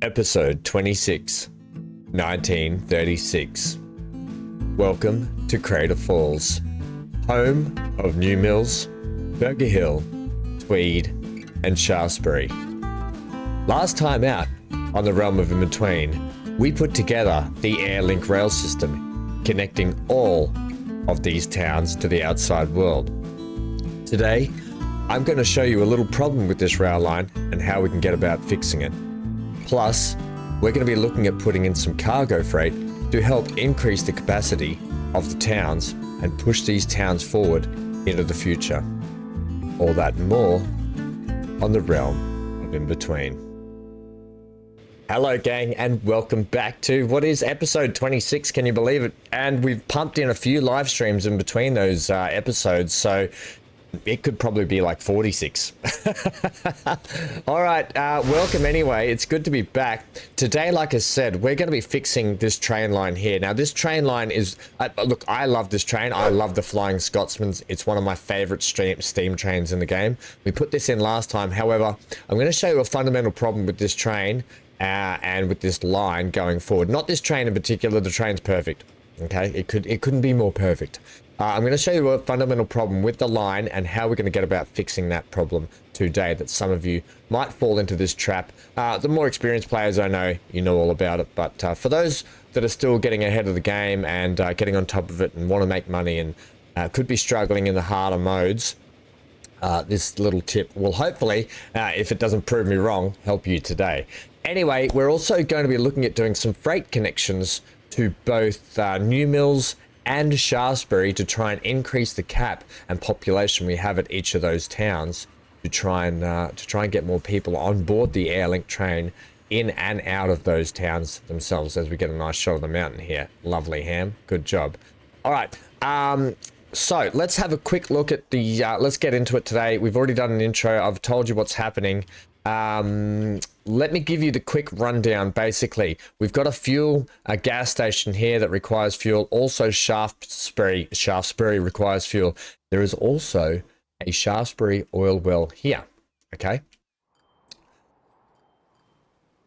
Episode 26, 1936. Welcome to Crater Falls, home of New Mills, Burger Hill, Tweed, and Shaftesbury. Last time out on the Realm of In-Between, we put together the Airlink rail system, connecting all of these towns to the outside world. Today, I'm going to show you a little problem with this rail line and how we can get about fixing it. Plus, we're going to be looking at putting in some cargo freight to help increase the capacity of the towns and push these towns forward into the future. All that and more on the Realm of In-Between. Hello gang, and welcome back to what is episode 26, can you believe it? And we've pumped in a few live streams in between those episodes, so it could probably be like 46. All right, welcome anyway. It's good to be back. Today, like I said, we're going to be fixing this train line here. Now, this train line is, look, I love this train. I love the Flying Scotsman. It's one of my favorite steam trains in the game. We put this in last time. However, I'm going to show you a fundamental problem with this train and with this line going forward. Not this train in particular. The train's perfect. Okay, it couldn't be more perfect. I'm going to show you a fundamental problem with the line and how we're going to get about fixing that problem today, that some of you might fall into this trap. The more experienced players I know, you know all about it, but for those that are still getting ahead of the game and getting on top of it and want to make money and could be struggling in the harder modes, this little tip will hopefully, if it doesn't prove me wrong, help you today. Anyway, we're also going to be looking at doing some freight connections to both New Mills and Shaftesbury to try and increase the cap and population we have at each of those towns to try and get more people on board the Airlink train in and out of those towns themselves. As we get a nice shot of the mountain here. Lovely, Ham. Good job. All right. So let's have a quick look at the. Let's get into it today. We've already done an intro. I've told you what's happening. Let me give you the quick rundown. Basically, we've got a gas station here that requires fuel. Also, Shaftesbury requires fuel. There is also a Shaftesbury oil well here. Okay.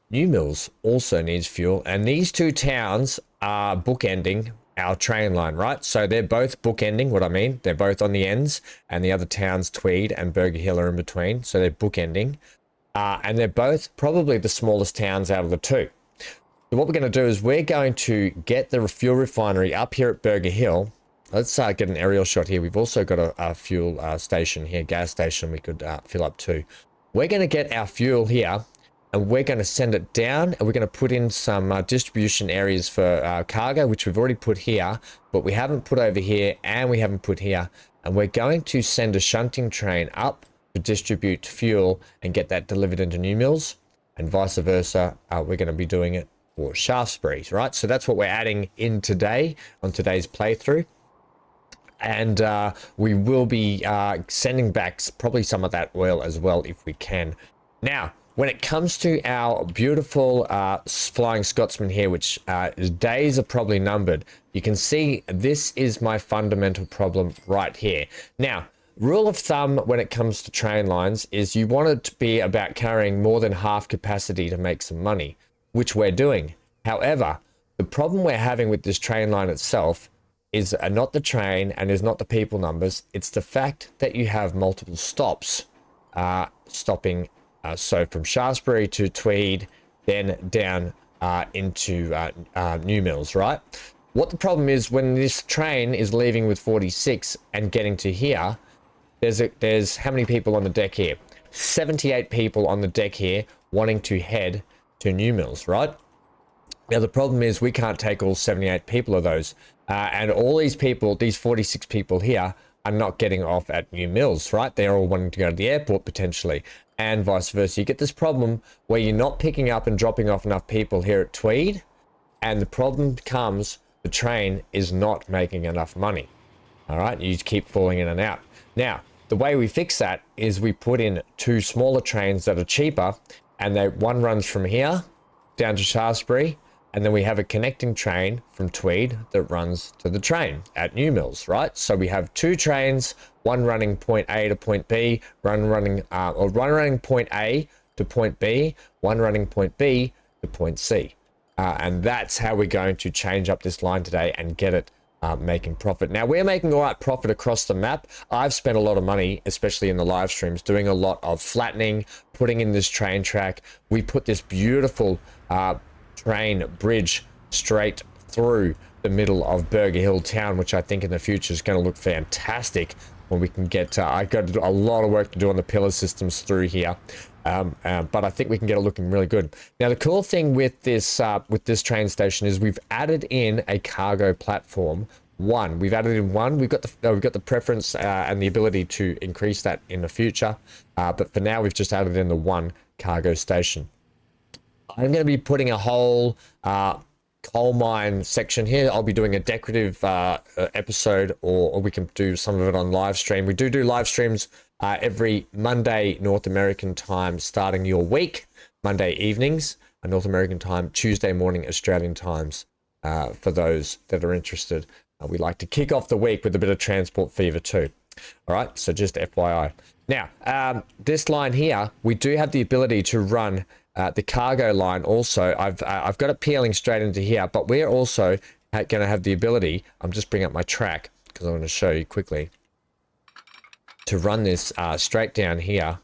New Mills also needs fuel, and these two towns are bookending our train line, right? So they're both bookending. What I mean, they're both on the ends, and the other towns, Tweed and Burger Hill, are in between. So they're bookending. And they're both probably the smallest towns out of the two. So what we're going to do is we're going to get the fuel refinery up here at Burger Hill. Let's get an aerial shot here. We've also got a fuel station here, gas station we could fill up too. We're going to get our fuel here and we're going to send it down, and we're going to put in some distribution areas for cargo, which we've already put here, but we haven't put over here and we haven't put here. And we're going to send a shunting train up to distribute fuel and get that delivered into New Mills, and vice versa. We're going to be doing it for Shaftesbury, right? So that's what we're adding in today on today's playthrough, and we will be sending back probably some of that oil as well if we can. Now, when it comes to our beautiful Flying Scotsman here, which his days are probably numbered, you can see this is my fundamental problem right here. Now, rule of thumb when it comes to train lines is you want it to be about carrying more than half capacity to make some money, which we're doing. However, the problem we're having with this train line itself is not the train and is not the people numbers. It's the fact that you have multiple stops stopping. So from Shaftesbury to Tweed, then down into New Mills, right? What the problem is, when this train is leaving with 46 and getting to here, there's how many people on the deck here? 78 people on the deck here wanting to head to New Mills, right? Now, the problem is we can't take all 78 people of those. And all these people, these 46 people here, are not getting off at New Mills, right? They're all wanting to go to the airport potentially, and vice versa. You get this problem where you're not picking up and dropping off enough people here at Tweed, and the problem becomes the train is not making enough money. All right, you just keep falling in and out. Now, the way we fix that is we put in two smaller trains that are cheaper, and one runs from here down to Shaftesbury, and then we have a connecting train from Tweed that runs to the train at New Mills, right? So we have two trains, one running point A to point B, one running point A to point B, one running point B to point C. And that's how we're going to change up this line today and get it making profit. Now, we're making all right profit across the map. I've spent a lot of money, especially in the live streams, doing a lot of flattening, putting in this train track. We put this beautiful train bridge straight through the middle of Burger Hill town, which I think in the future is going to look fantastic when we can get, I got a lot of work to do on the pillar systems through here. But I think we can get it looking really good. Now, the cool thing with this train station is we've added in a cargo platform. We've added in one. We've got the preference and the ability to increase that in the future. But for now, we've just added in the one cargo station. I'm going to be putting a whole coal mine section here. I'll be doing a decorative episode, or we can do some of it on live stream. We do live streams every Monday North American time starting your week, Monday evenings North American time, Tuesday morning Australian times, for those that are interested. We like to kick off the week with a bit of transport fever too. All right, so just FYI. Now, this line here, we do have the ability to run the cargo line also. I've got it peeling straight into here, but we're also going to have the ability, I'm just bringing up my track because I want to show you quickly, to run this straight down here,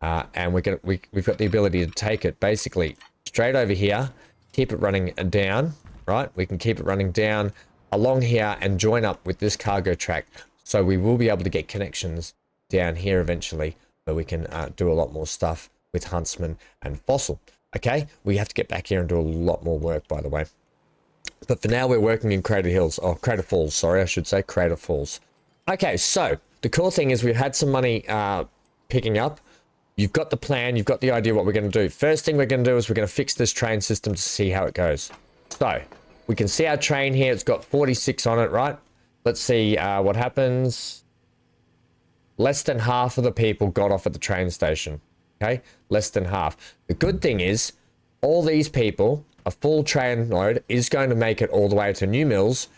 and we've got the ability to take it basically straight over here, keep it running down, right? We can keep it running down along here and join up with this cargo track. So we will be able to get connections down here eventually where we can do a lot more stuff with Huntsman and Fossil. Okay, we have to get back here and do a lot more work, by the way. But for now, we're working in Crater Falls, sorry, I should say Crater Falls. Okay, so the cool thing is we've had some money picking up. You've got the plan, you've got the idea what we're going to do. First thing we're going to do is we're going to fix this train system to see how it goes. So we can see our train here. It's got 46 on it, right? Let's see what happens. Less than half of the people got off at the train station. Okay, less than half. The good thing is all these people, a full train load is going to make it all the way to New Mills,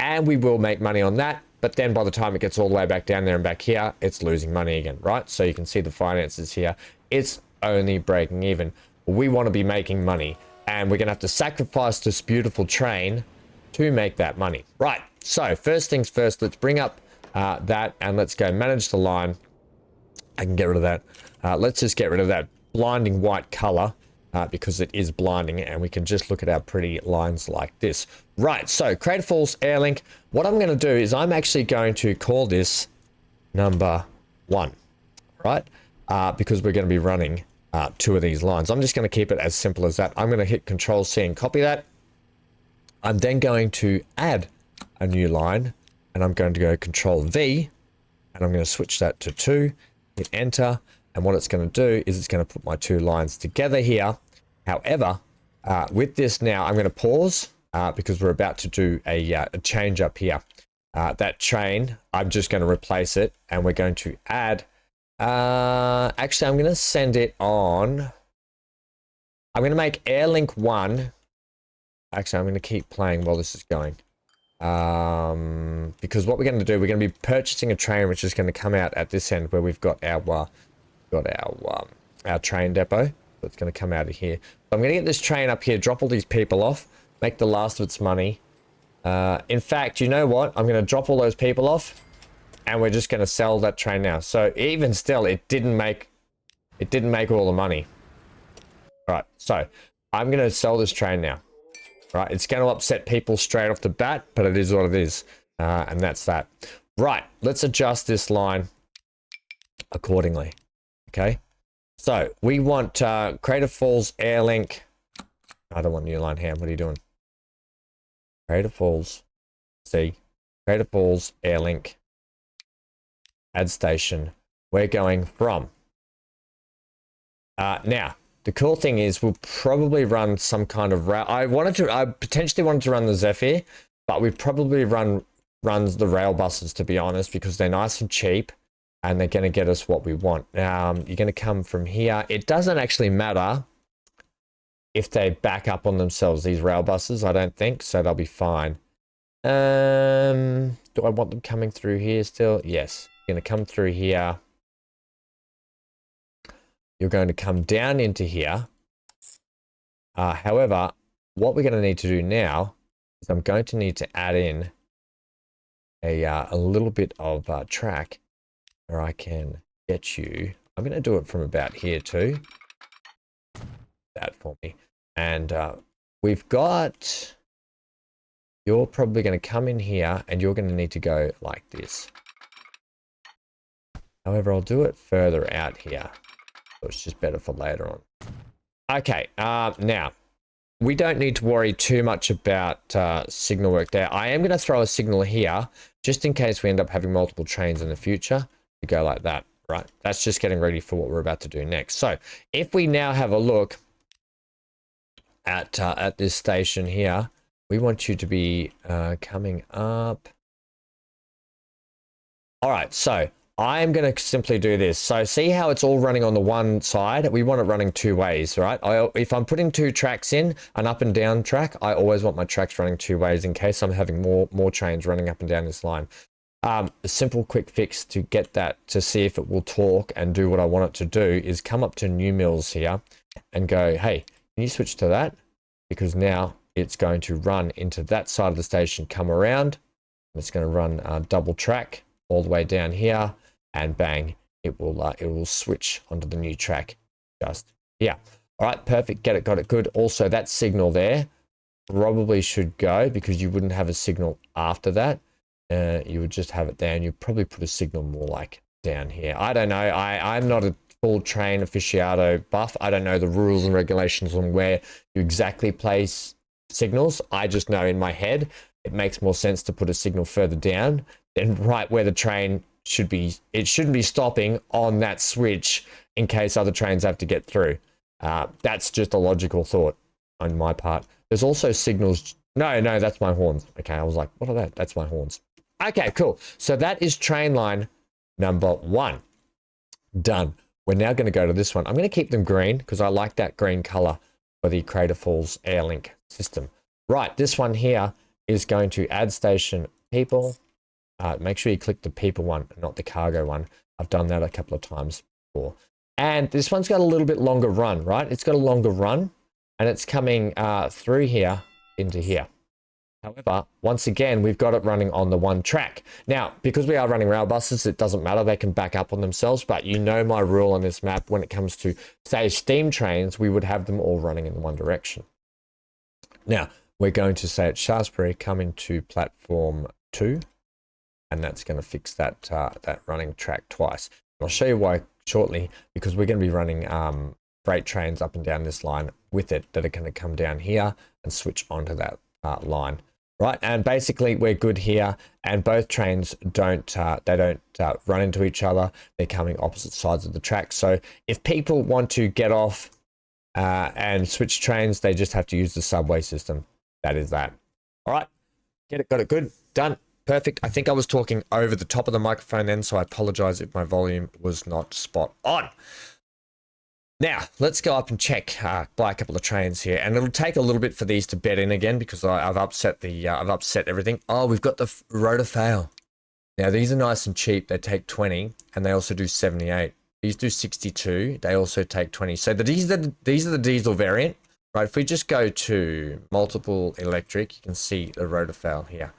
and we will make money on that. But then by the time it gets all the way back down there and back here, it's losing money again, right? So you can see the finances here. It's only breaking even. We want to be making money, and we're going to have to sacrifice this beautiful train to make that money. Right, so first things first, let's bring up that and let's go manage the line. I can get rid of that. Let's just get rid of that blinding white color because it is blinding, and we can just look at our pretty lines like this. Right, so Crater Falls Airlink. What I'm going to do is I'm actually going to call this number 1, right? Because we're going to be running 2 of these lines. I'm just going to keep it as simple as that. I'm going to hit Control C and copy that. I'm then going to add a new line, and I'm going to go Control V, and I'm going to switch that to 2, hit Enter. And what it's going to do is it's going to put my 2 lines together here. However, with this now, I'm going to pause because we're about to do a change up here. That train, I'm just going to replace it, and we're going to add... actually, I'm going to send it on... I'm going to make Airlink 1. Actually, I'm going to keep playing while this is going. Because what we're going to do, we're going to be purchasing a train which is going to come out at this end where we've got our... our train depot. That's going to come out of here. So I'm going to get this train up here, drop all these people off, make the last of its money. In fact, you know what? I'm going to drop all those people off, and we're just going to sell that train now. So even still, it didn't make all the money. All right, so I'm going to sell this train now. All right, it's going to upset people straight off the bat, but it is what it is, and that's that. Right, let's adjust this line accordingly. Okay, so we want Crater Falls Airlink. I don't want new line, Ham. What are you doing? Crater Falls. See, Crater Falls Airlink. Add station. We're going from. Now, the cool thing is we'll probably run some kind of rail. I potentially wanted to run the Zephyr, but we probably run the rail buses, to be honest, because they're nice and cheap. And they're going to get us what we want. You're going to come from here. It doesn't actually matter if they back up on themselves, these rail buses, I don't think. So they'll be fine. Do I want them coming through here still? Yes. You're going to come through here. You're going to come down into here. However, what we're going to need to do now is I'm going to need to add in a little bit of track where I can get you. I'm going to do it from about here too. That for me. And we've got, you're probably going to come in here and you're going to need to go like this. However, I'll do it further out here. So it's just better for later on. Okay, now, we don't need to worry too much about signal work there. I am going to throw a signal here, just in case we end up having multiple trains in the future, to go like that, right? That's just getting ready for what we're about to do next. So, if we now have a look at this station here, we want you to be coming up. All right, so I'm going to simply do this. So see how it's all running on the one side? We want it running two ways, right? If I'm putting two tracks in, an up and down track, I always want my tracks running two ways in case I'm having more trains running up and down this line. A simple quick fix to get that to see if it will talk and do what I want it to do is come up to new mills here and go, hey, can you switch to that? Because now it's going to run into that side of the station, come around, and it's going to run double track all the way down here. And bang, it will switch onto the new track just here. All right, perfect. Got it good. Also, that signal there probably should go because you wouldn't have a signal after that. You would just have it there, and you'd probably put a signal more like down here. I don't know. I'm not a full train aficionado buff. I don't know the rules and regulations on where you exactly place signals. I just know in my head it makes more sense to put a signal further down than right where the train should be. It shouldn't be stopping on that switch in case other trains have to get through. That's just a logical thought on my part. There's also signals. No, that's my horns. Okay, I was like, what are that? That's my horns. Okay, cool. So that is train line number 1. Done. We're now going to go to this one. I'm going to keep them green because I like that green color for the Crater Falls Airlink system. Right, this one here is going to add station people. Make sure you click the people one, not the cargo one. I've done that a couple of times before. And this one's got a little bit longer run, right? It's got a longer run, and it's coming through here into here. However, once again, we've got it running on the one track. Now, because we are running rail buses, it doesn't matter. They can back up on themselves, but you know my rule on this map when it comes to, say, steam trains, we would have them all running in one direction. Now, we're going to say at Shaftesbury, come into platform 2. And that's going to fix that that running track twice. And I'll show you why shortly, because we're going to be running freight trains up and down this line with it that are going to come down here and switch onto that line, right? And basically we're good here, and both trains don't run into each other. They're coming opposite sides of the track. So if people want to get off and switch trains, they just have to use the subway system. That is that. All right, got it good, done. Perfect. I think I was talking over the top of the microphone then, so I apologize if my volume was not spot on. Now, let's go up and check, buy a couple of trains here, and it'll take a little bit for these to bed in again because I've upset everything. Oh, we've got the rotor fail. Now, these are nice and cheap. They take 20, and they also do 78. These do 62. They also take 20. So these are the diesel variant, right? If we just go to multiple electric, you can see the rotor fail here.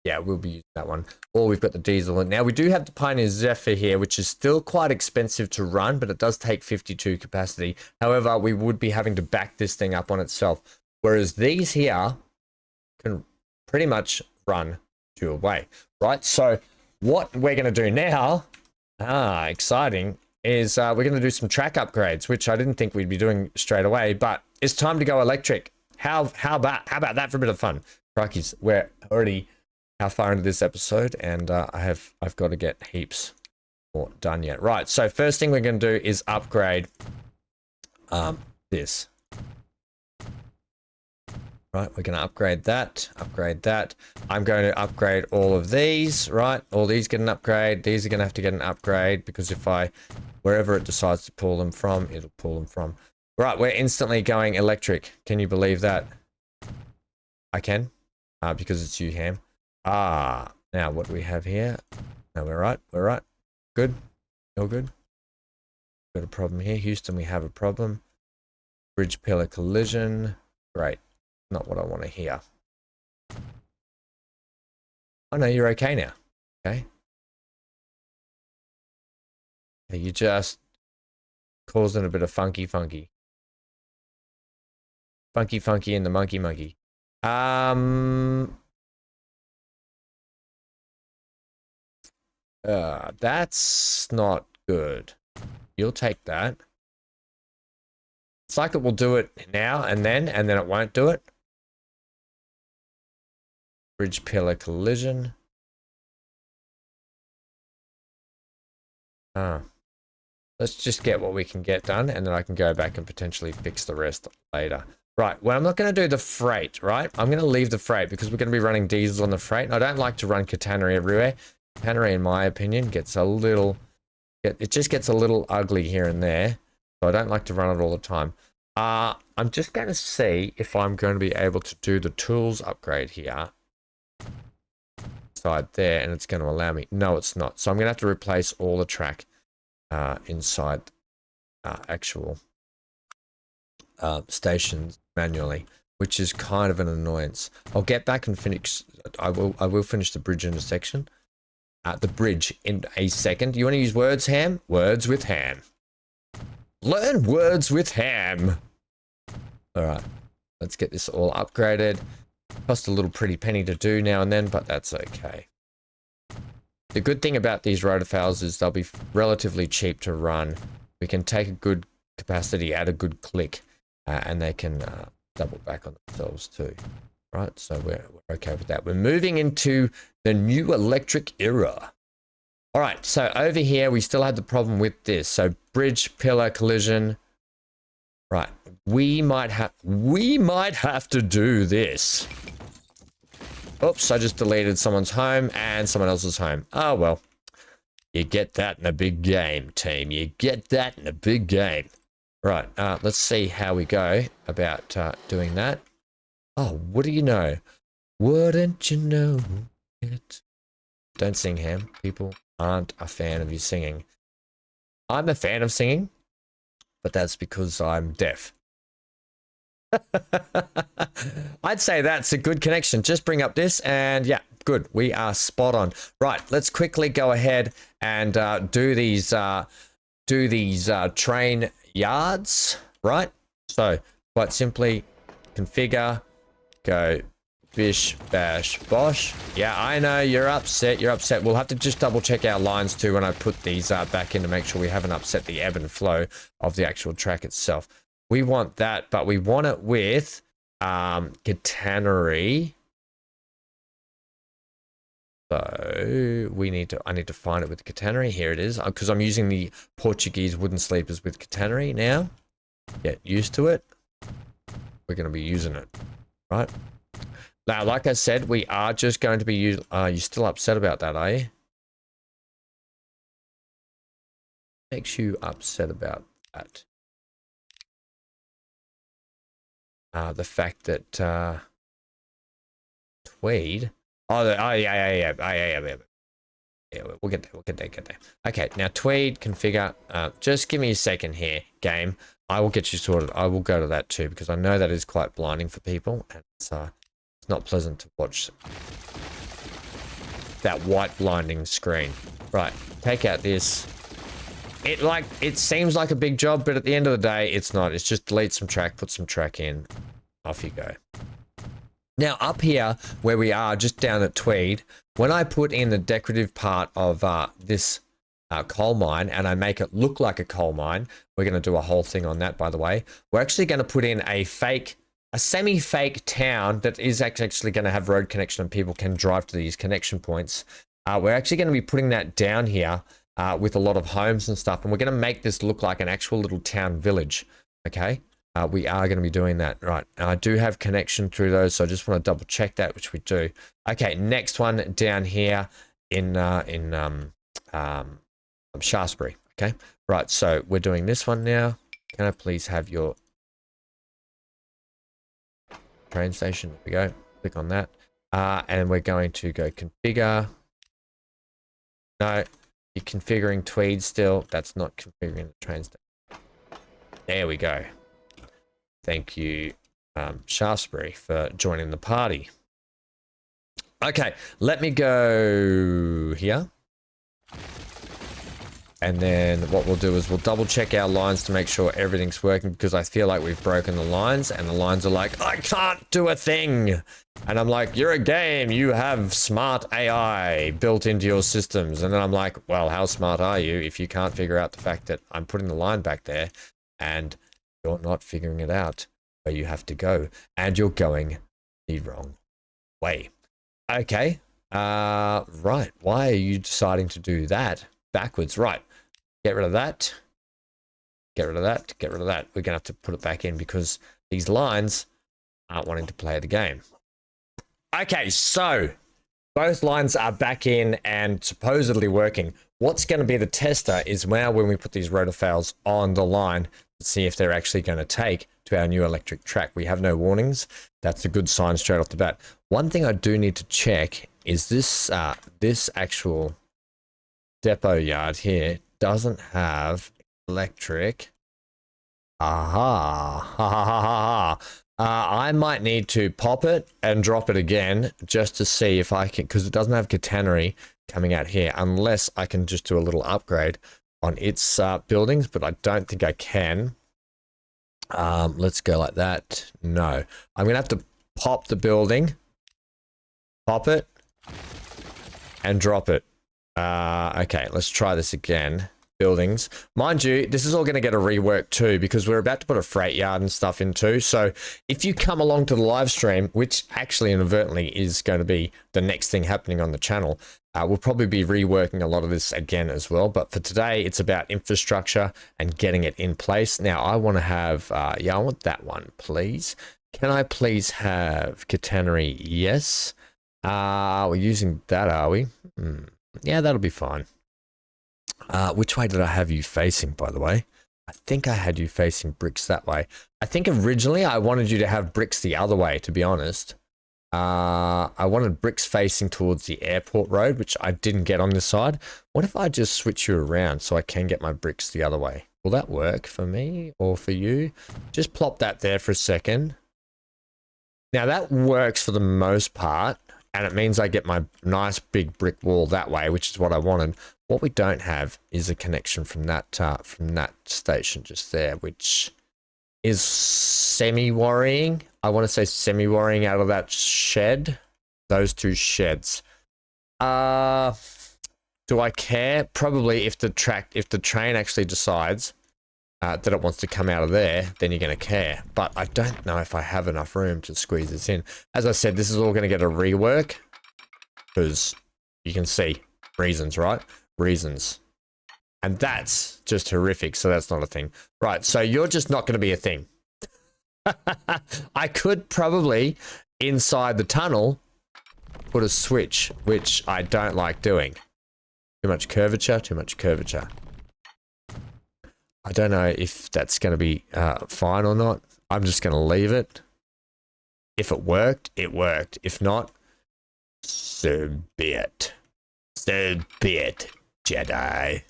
Yeah, we'll be using that one. Or we've got the diesel. And now we do have the Pioneer Zephyr here, which is still quite expensive to run, but it does take 52 capacity. However, we would be having to back this thing up on itself. Whereas these here can pretty much run dual way, right? So what we're going to do now, exciting, is we're going to do some track upgrades, which I didn't think we'd be doing straight away, but it's time to go electric. How about that for a bit of fun? Crikeys, we're already how far into this episode, and I've got to get heaps more done yet. Right, so first thing we're going to do is upgrade this. Right, we're going to upgrade that. I'm going to upgrade all of these, right? All these get an upgrade. These are going to have to get an upgrade because wherever it decides to pull them from, it'll pull them from. Right, we're instantly going electric. Can you believe that? I can, because it's UHAM. Now what do we have here? No, we're right. Good. All good. Got a problem here. Houston, we have a problem. Bridge pillar collision. Great. Not what I want to hear. Oh no, you're okay now. Okay. You just causing a bit of funky in the monkey. That's not good. You'll take that. It's like it will do it now and then it won't do it. Bridge pillar collision. Let's just get what we can get done, and then I can go back and potentially fix the rest later. Right, well, I'm not going to do the freight, right? I'm going to leave the freight because we're going to be running diesels on the freight. And I don't like to run catenary everywhere. Catenary, in my opinion, gets a little... It just gets a little ugly here and there. So I don't like to run it all the time. I'm just going to see if I'm going to be able to do the tools upgrade here. Side there, and it's going to allow me... No, it's not. So I'm going to have to replace all the track inside actual stations manually, which is kind of an annoyance. I'll get back and finish. I will finish the bridge in a section. The bridge in a second. You want to use words, Ham? Words with Ham. Learn words with Ham. All right, let's get this all upgraded. Cost a little pretty penny to do now and then, but that's okay. The good thing about these rotofowls is they'll be relatively cheap to run. We can take a good capacity at a good click, and they can double back on themselves too. Right, so we're okay with that. We're moving into the new electric era. All right, so over here we still had the problem with this. So bridge pillar collision. Right, we might have to do this. Oops, I just deleted someone's home and someone else's home. Oh, well. You get that in a big game, team. You get that in a big game. Right, let's see how we go about doing that. Oh, what do you know? Wouldn't you know it? Don't sing, Ham. People aren't a fan of you singing. I'm a fan of singing, but that's because I'm deaf. I'd say that's a good connection. Just bring up this and yeah, good. We are spot on. Right, let's quickly go ahead and do these train yards, right? So quite simply configure, go bish bash bosh. Yeah, I know you're upset. We'll have to just double check our lines too when I put these back in to make sure we haven't upset the ebb and flow of the actual track itself. We want that, but we want it with catenary. So I need to find it with catenary. Here it is, because I'm using the Portuguese wooden sleepers with catenary now. Get used to it. We're going to be using it, right? Now, like I said, we are just going to be using... you still upset about that, are you? Makes you upset about that. The fact that Tweed... yeah, we'll get there. Okay, now Tweed, configure. Just give me a second here, game. I will get you sorted. I will go to that too, because I know that is quite blinding for people, and it's not pleasant to watch that white blinding screen. Right, take out this. It seems like a big job, but at the end of the day, it's not. It's just delete some track, put some track in, off you go. Now up here, where we are, just down at Tweed, when I put in the decorative part of this coal mine, and I make it look like a coal mine, we're going to do a whole thing on that, by the way. We're actually going to put in a semi-fake town that is actually going to have road connection and people can drive to these connection points. We're actually going to be putting that down here with a lot of homes and stuff, and we're going to make this look like an actual little town village, okay? We are going to be doing that, right? I do have connection through those, so I just want to double check that, which we do. Okay, next one down here in Shaftesbury, okay? Right, so we're doing this one now. Can I please have your train station? There we go. Click on that. And we're going to go configure. No, you're configuring Tweed still. That's not configuring the train station. There we go. thank you, Shaftesbury, for joining the party. Okay, let me go here. And then what we'll do is we'll double check our lines to make sure everything's working, because I feel like we've broken the lines and the lines are like, I can't do a thing. And I'm like, you're a game. You have smart AI built into your systems. And then I'm like, well, how smart are you if you can't figure out the fact that I'm putting the line back there and you're not figuring it out where you have to go and you're going the wrong way. Okay. Right. Why are you deciding to do that backwards? Right. Get rid of that. Get rid of that. Get rid of that. We're going to have to put it back in because these lines aren't wanting to play the game. Okay, so both lines are back in and supposedly working. What's going to be the tester is now when we put these rotofails on the line to see if they're actually going to take to our new electric track. We have no warnings. That's a good sign straight off the bat. One thing I do need to check is this this actual depot yard here doesn't have electric. Aha. Ha ha ha ha. I might need to pop it and drop it again just to see if I can, because it doesn't have catenary coming out here, unless I can just do a little upgrade on its buildings, but I don't think I can. Let's go like that. No, I'm gonna have to pop the building, pop it, and drop it. Okay, let's try this again. Buildings. Mind you, this is all going to get a rework too, because we're about to put a freight yard and stuff in too. So if you come along to the live stream, which actually inadvertently is going to be the next thing happening on the channel, we'll probably be reworking a lot of this again as well. But for today, it's about infrastructure and getting it in place. Now, I want to have, yeah, I want that one, please. Can I please have catenary? Yes. We're using that, are we? Yeah, that'll be fine. Which way did I have you facing, by the way? I think I had you facing bricks that way. I think originally I wanted you to have bricks the other way, to be honest. I wanted bricks facing towards the airport road, which I didn't get on this side. What if I just switch you around so I can get my bricks the other way? Will that work for me or for you? Just plop that there for a second. Now that works for the most part, and it means I get my nice big brick wall that way, which is what I wanted. What we don't have is a connection from that station just there, which is semi-worrying. I want to say semi-worrying out of that shed. Those two sheds. Do I care? Probably if the train actually decides that it wants to come out of there, then you're going to care. But I don't know if I have enough room to squeeze this in. As I said, this is all going to get a rework because you can see reasons, right? Reasons. And that's just horrific, so that's not a thing. Right, so you're just not going to be a thing. I could probably, inside the tunnel, put a switch, which I don't like doing. Too much curvature, too much curvature. I don't know if that's going to be fine or not. I'm just going to leave it. If it worked, it worked. If not, so be it. So be it, Jedi.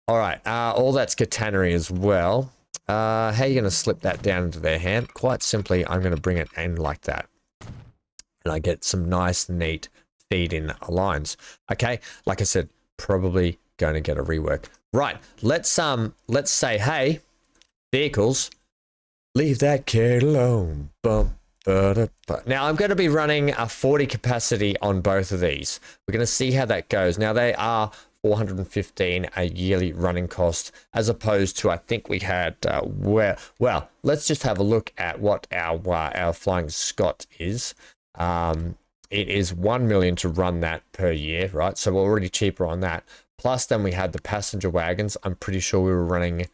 All right, all that's catenary as well. How are you going to slip that down into their hand? Quite simply, I'm going to bring it in like that. And I get some nice, neat feed-in lines. Okay, like I said, probably going to get a rework. Right, let's say, hey, vehicles, leave that kid alone. Bum. Now I'm going to be running a 40 capacity on both of these. We're going to see how that goes. Now they are 415 a yearly running cost, as opposed to I think we had well, let's just have a look at what our Flying Scot is. It is 1 million to run that per year, right? So we're already cheaper on that. Plus, then we had the passenger wagons. I'm pretty sure we were running,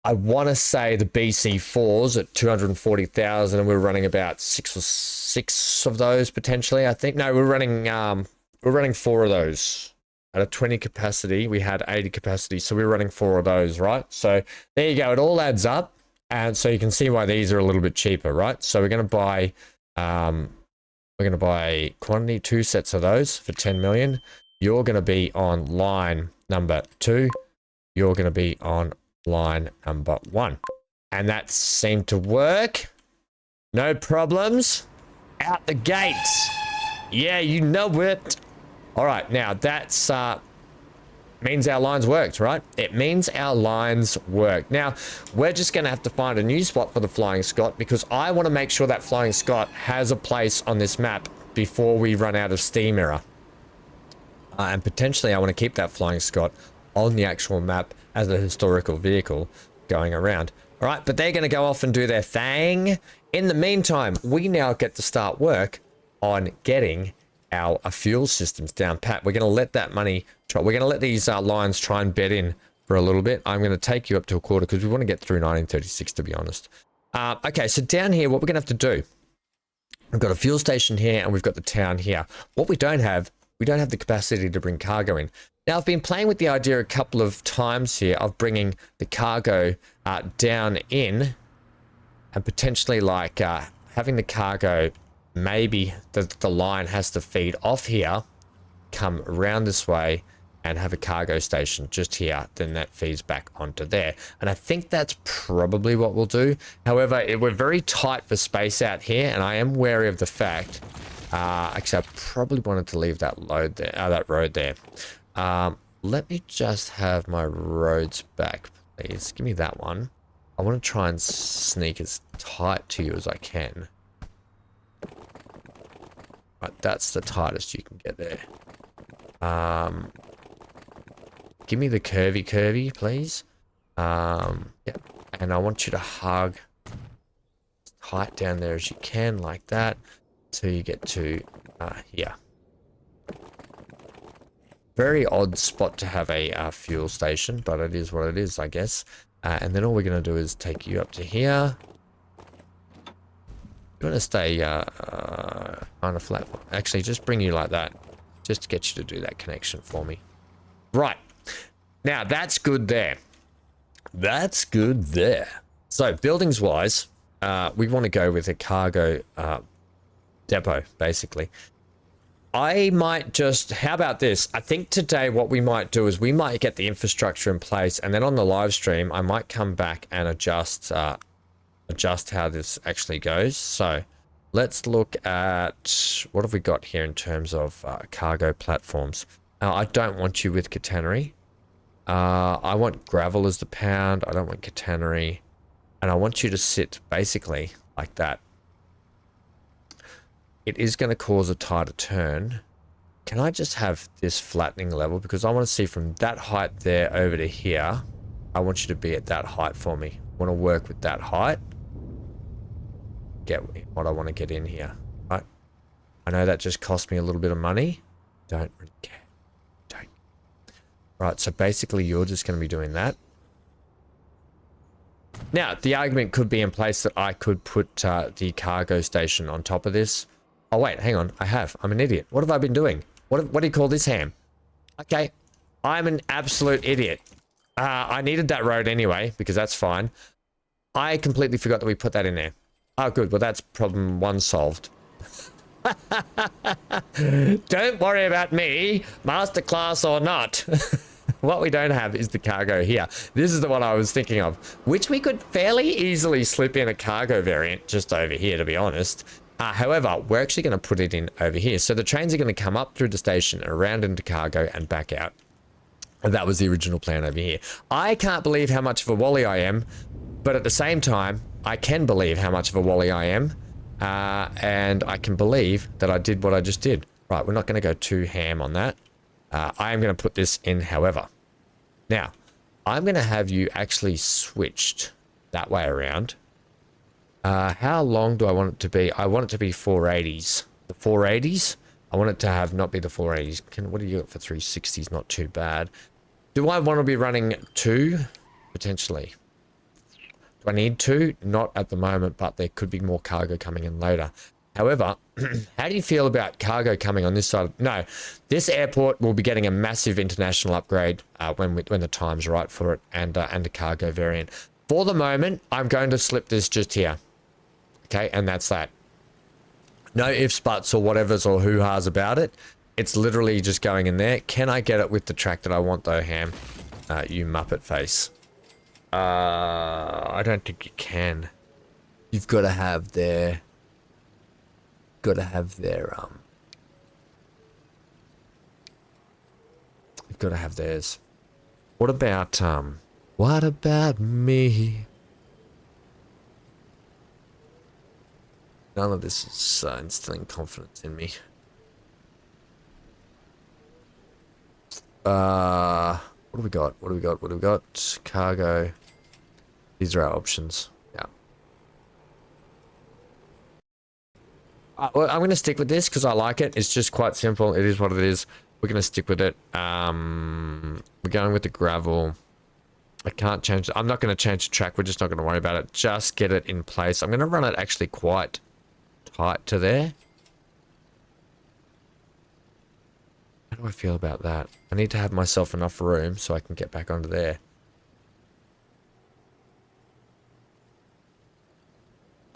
I want to say the BC4s at 240,000, and we were running about six of those potentially. I think no, we're running 4 of those at a 20 capacity. We had 80 capacity, so we were running 4 of those, right? So there you go. It all adds up, and so you can see why these are a little bit cheaper, right? So we're going to buy quantity 2 sets of those for 10 million. You're going to be on line number 2. You're going to be on line number 1. And that seemed to work. No problems. Out the gates. Yeah, you know it. All right, now that's means our lines worked, right? It means our lines work. Now, we're just going to have to find a new spot for the Flying Scot because I want to make sure that Flying Scot has a place on this map before we run out of steam error. And potentially I want to keep that Flying Scot on the actual map as a historical vehicle going around. All right, but they're going to go off and do their thing. In the meantime, we now get to start work on getting our fuel systems down pat. We're going to let that money try. We're going to let these lines try and bed in for a little bit. I'm going to take you up to a quarter because we want to get through 1936, to be honest. Okay, so down here, what we're going to have to do, we've got a fuel station here and we've got the town here. What we don't have the capacity to bring cargo in. Now, I've been playing with the idea a couple of times here of bringing the cargo down in and potentially like having the cargo, maybe the line has to feed off here, come around this way and have a cargo station just here. Then that feeds back onto there. And I think that's probably what we'll do. However, we're very tight for space out here and I am wary of the fact actually, I probably wanted to leave that load there, that road there. Let me just have my roads back, please. Give me that one. I want to try and sneak as tight to you as I can. Right, that's the tightest you can get there. Give me the curvy, please. Yep. And I want you to hug as tight down there as you can, like that. So you get to here. Very odd spot to have a fuel station, but it is what it is, I guess. And then all we're going to do is take you up to here. You want to stay kind of flat. Actually, just bring you like that. Just to get you to do that connection for me. Right. Now, that's good there. That's good there. So, buildings-wise, we want to go with a cargo depot, basically. I might just, how about this? I think today what we might do is we might get the infrastructure in place and then on the live stream, I might come back and adjust how this actually goes. So let's look at, what have we got here in terms of cargo platforms? I don't want you with catenary. I want gravel as the pound. I don't want catenary. And I want you to sit basically like that. It is going to cause a tighter turn. Can I just have this flattening level? Because I want to see from that height there over to here. I want you to be at that height for me. I want to work with that height. Get what I want to get in here. Right? I know that just cost me a little bit of money. Don't really care. Don't. Right, so basically you're just going to be doing that. Now, the argument could be in place that I could put the cargo station on top of this. Oh, wait, hang on. I'm an idiot. What have I been doing? What do you call this, Ham? Okay, I'm an absolute idiot. I needed that road anyway, because that's fine. I completely forgot that we put that in there. Oh, good. Well, that's problem one solved. Don't worry about me, masterclass or not. What we don't have is the cargo here. This is the one I was thinking of, which we could fairly easily slip in a cargo variant just over here, to be honest. However, we're actually going to put it in over here. So the trains are going to come up through the station, around into cargo and back out. And that was the original plan over here. I can't believe how much of a wally I am, but at the same time, I can believe how much of a wally I am. And I can believe that I did what I just did. Right, we're not going to go too ham on that. I am going to put this in, however. Now, I'm going to have you actually switched that way around. How long do I want it to be? I want it to be 480s. The 480s? I want it to have not be the 480s. What do you got for 360s? Not too bad. Do I want to be running 2? Potentially. Do I need 2? Not at the moment, but there could be more cargo coming in later. However, how do you feel about cargo coming on this side? No, this airport will be getting a massive international upgrade when the time's right for it, and a cargo variant. For the moment, I'm going to slip this just here. Okay, and that's that. No ifs, buts, or whatevers or hoo-has about it. It's literally just going in there. Can I get it with the track that I want though, Ham? You muppet face. I don't think you can. You've got to have their, you've got to have theirs. What about me? None of this is instilling confidence in me. What do we got? What do we got? What do we got? Cargo. These are our options. Yeah. Well, I'm going to stick with this because I like it. It's just quite simple. It is what it is. We're going to stick with it. We're going with the gravel. I can't change it. I'm not going to change the track. We're just not going to worry about it. Just get it in place. I'm going to run it actually quite tight to there. How do I feel about that? I need to have myself enough room so I can get back onto there.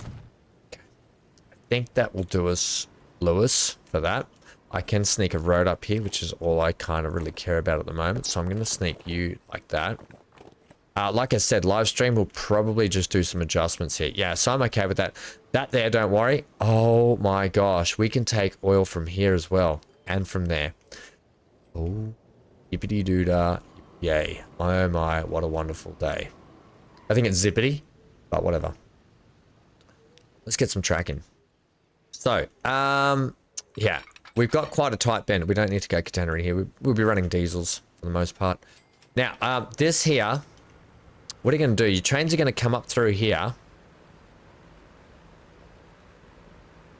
Okay. I think that will do us, Lewis, for that. I can sneak a road up here, which is all I kind of really care about at the moment. So I'm going to sneak you like that. Like I said, live stream will probably just do some adjustments here. Yeah, so I'm okay with that. That there, don't worry. Oh my gosh, we can take oil from here as well. And from there. Oh, yippity doo-dah. Yay. Oh my, what a wonderful day. I think it's zippity, but whatever. Let's get some tracking. So, yeah, we've got quite a tight bend. We don't need to go catenary here. We'll be running diesels for the most part. Now, this here, what are you going to do? Your trains are going to come up through here.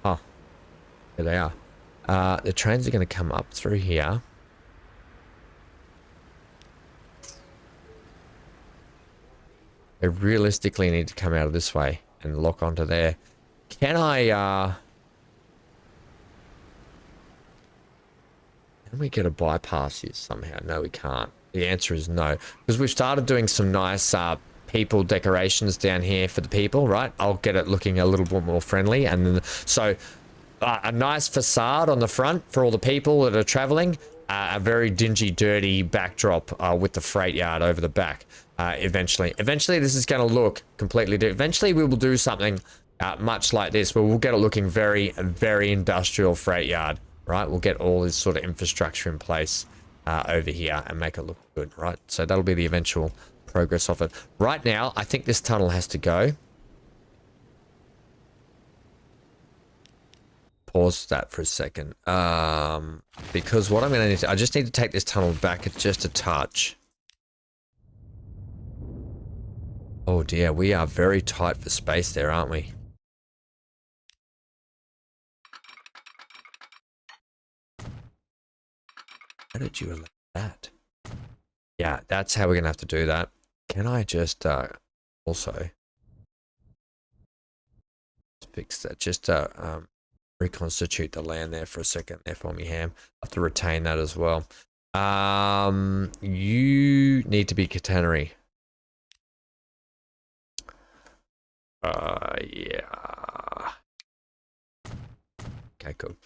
Oh, there they are. The trains are going to come up through here. They realistically need to come out of this way and lock onto there. Can we get a bypass here somehow? No, we can't. The answer is no. Because we've started doing some nice people decorations down here for the people, right? I'll get it looking a little bit more friendly. And then, so a nice facade on the front for all the people that are traveling. A very dingy, dirty backdrop with the freight yard over the back. Eventually this is going to look completely different. Eventually we will do something much like this, where we'll get it looking very, very industrial freight yard, right? We'll get all this sort of infrastructure in place over here and make it look good, right? So that'll be the eventual progress of it. Right now, I think this tunnel has to go. Pause that for a second. Because what I'm going to need to... I just need to take this tunnel back just a touch. Oh dear, we are very tight for space there, aren't we? How did you elect that? Yeah, that's how we're going to have to do that. Can I just also fix that? Just reconstitute the land there for a second there for me, Ham. I have to retain that as well. You need to be catenary. Yeah. Okay, cool.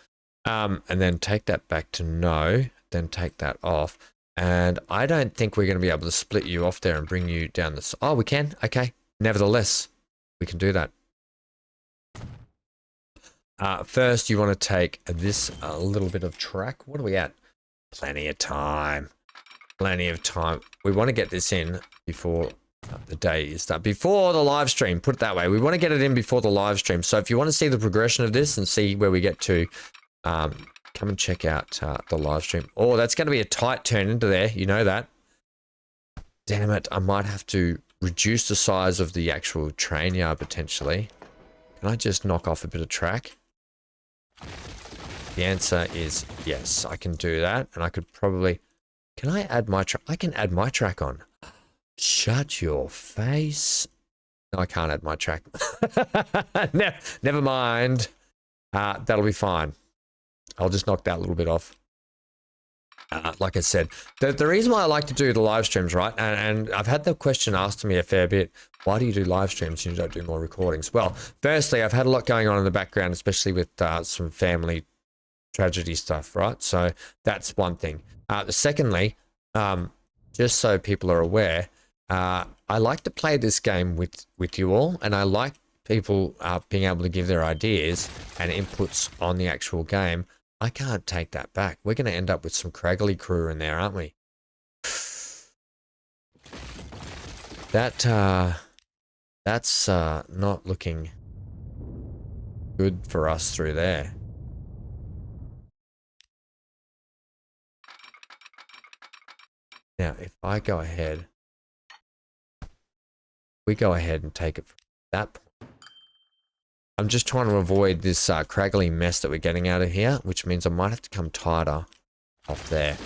And then take that back to no, then take that off. And I don't think we're going to be able to split you off there and bring you down this. Oh, we can? Okay. Nevertheless, we can do that. First, you want to take this little bit of track. What are we at? Plenty of time. Plenty of time. We want to get this in before the day is done. Before the live stream, put it that way. We want to get it in before the live stream. So if you want to see the progression of this and see where we get to, come and check out the live stream. Oh, that's going to be a tight turn into there. You know that. Damn it. I might have to reduce the size of the actual train yard potentially. Can I just knock off a bit of track? The answer is yes, I can do that. And I could probably... Can I add my track? I can add my track on. Shut your face. No, I can't add my track. Never mind. That'll be fine. I'll just knock that little bit off. Like I said, the reason why I like to do the live streams, right? And I've had the question asked to me a fair bit. Why do you do live streams and you don't do more recordings? Well, firstly, I've had a lot going on in the background, especially with some family tragedy stuff, right? So that's one thing. Secondly, just so people are aware, I like to play this game with you all, and I like people being able to give their ideas and inputs on the actual game. I can't take that back. We're going to end up with some craggly crew in there, aren't we? That's not looking good for us through there. Now, if I go ahead, we go ahead and take it from that point. I'm just trying to avoid this craggly mess that we're getting out of here, which means I might have to come tighter off there.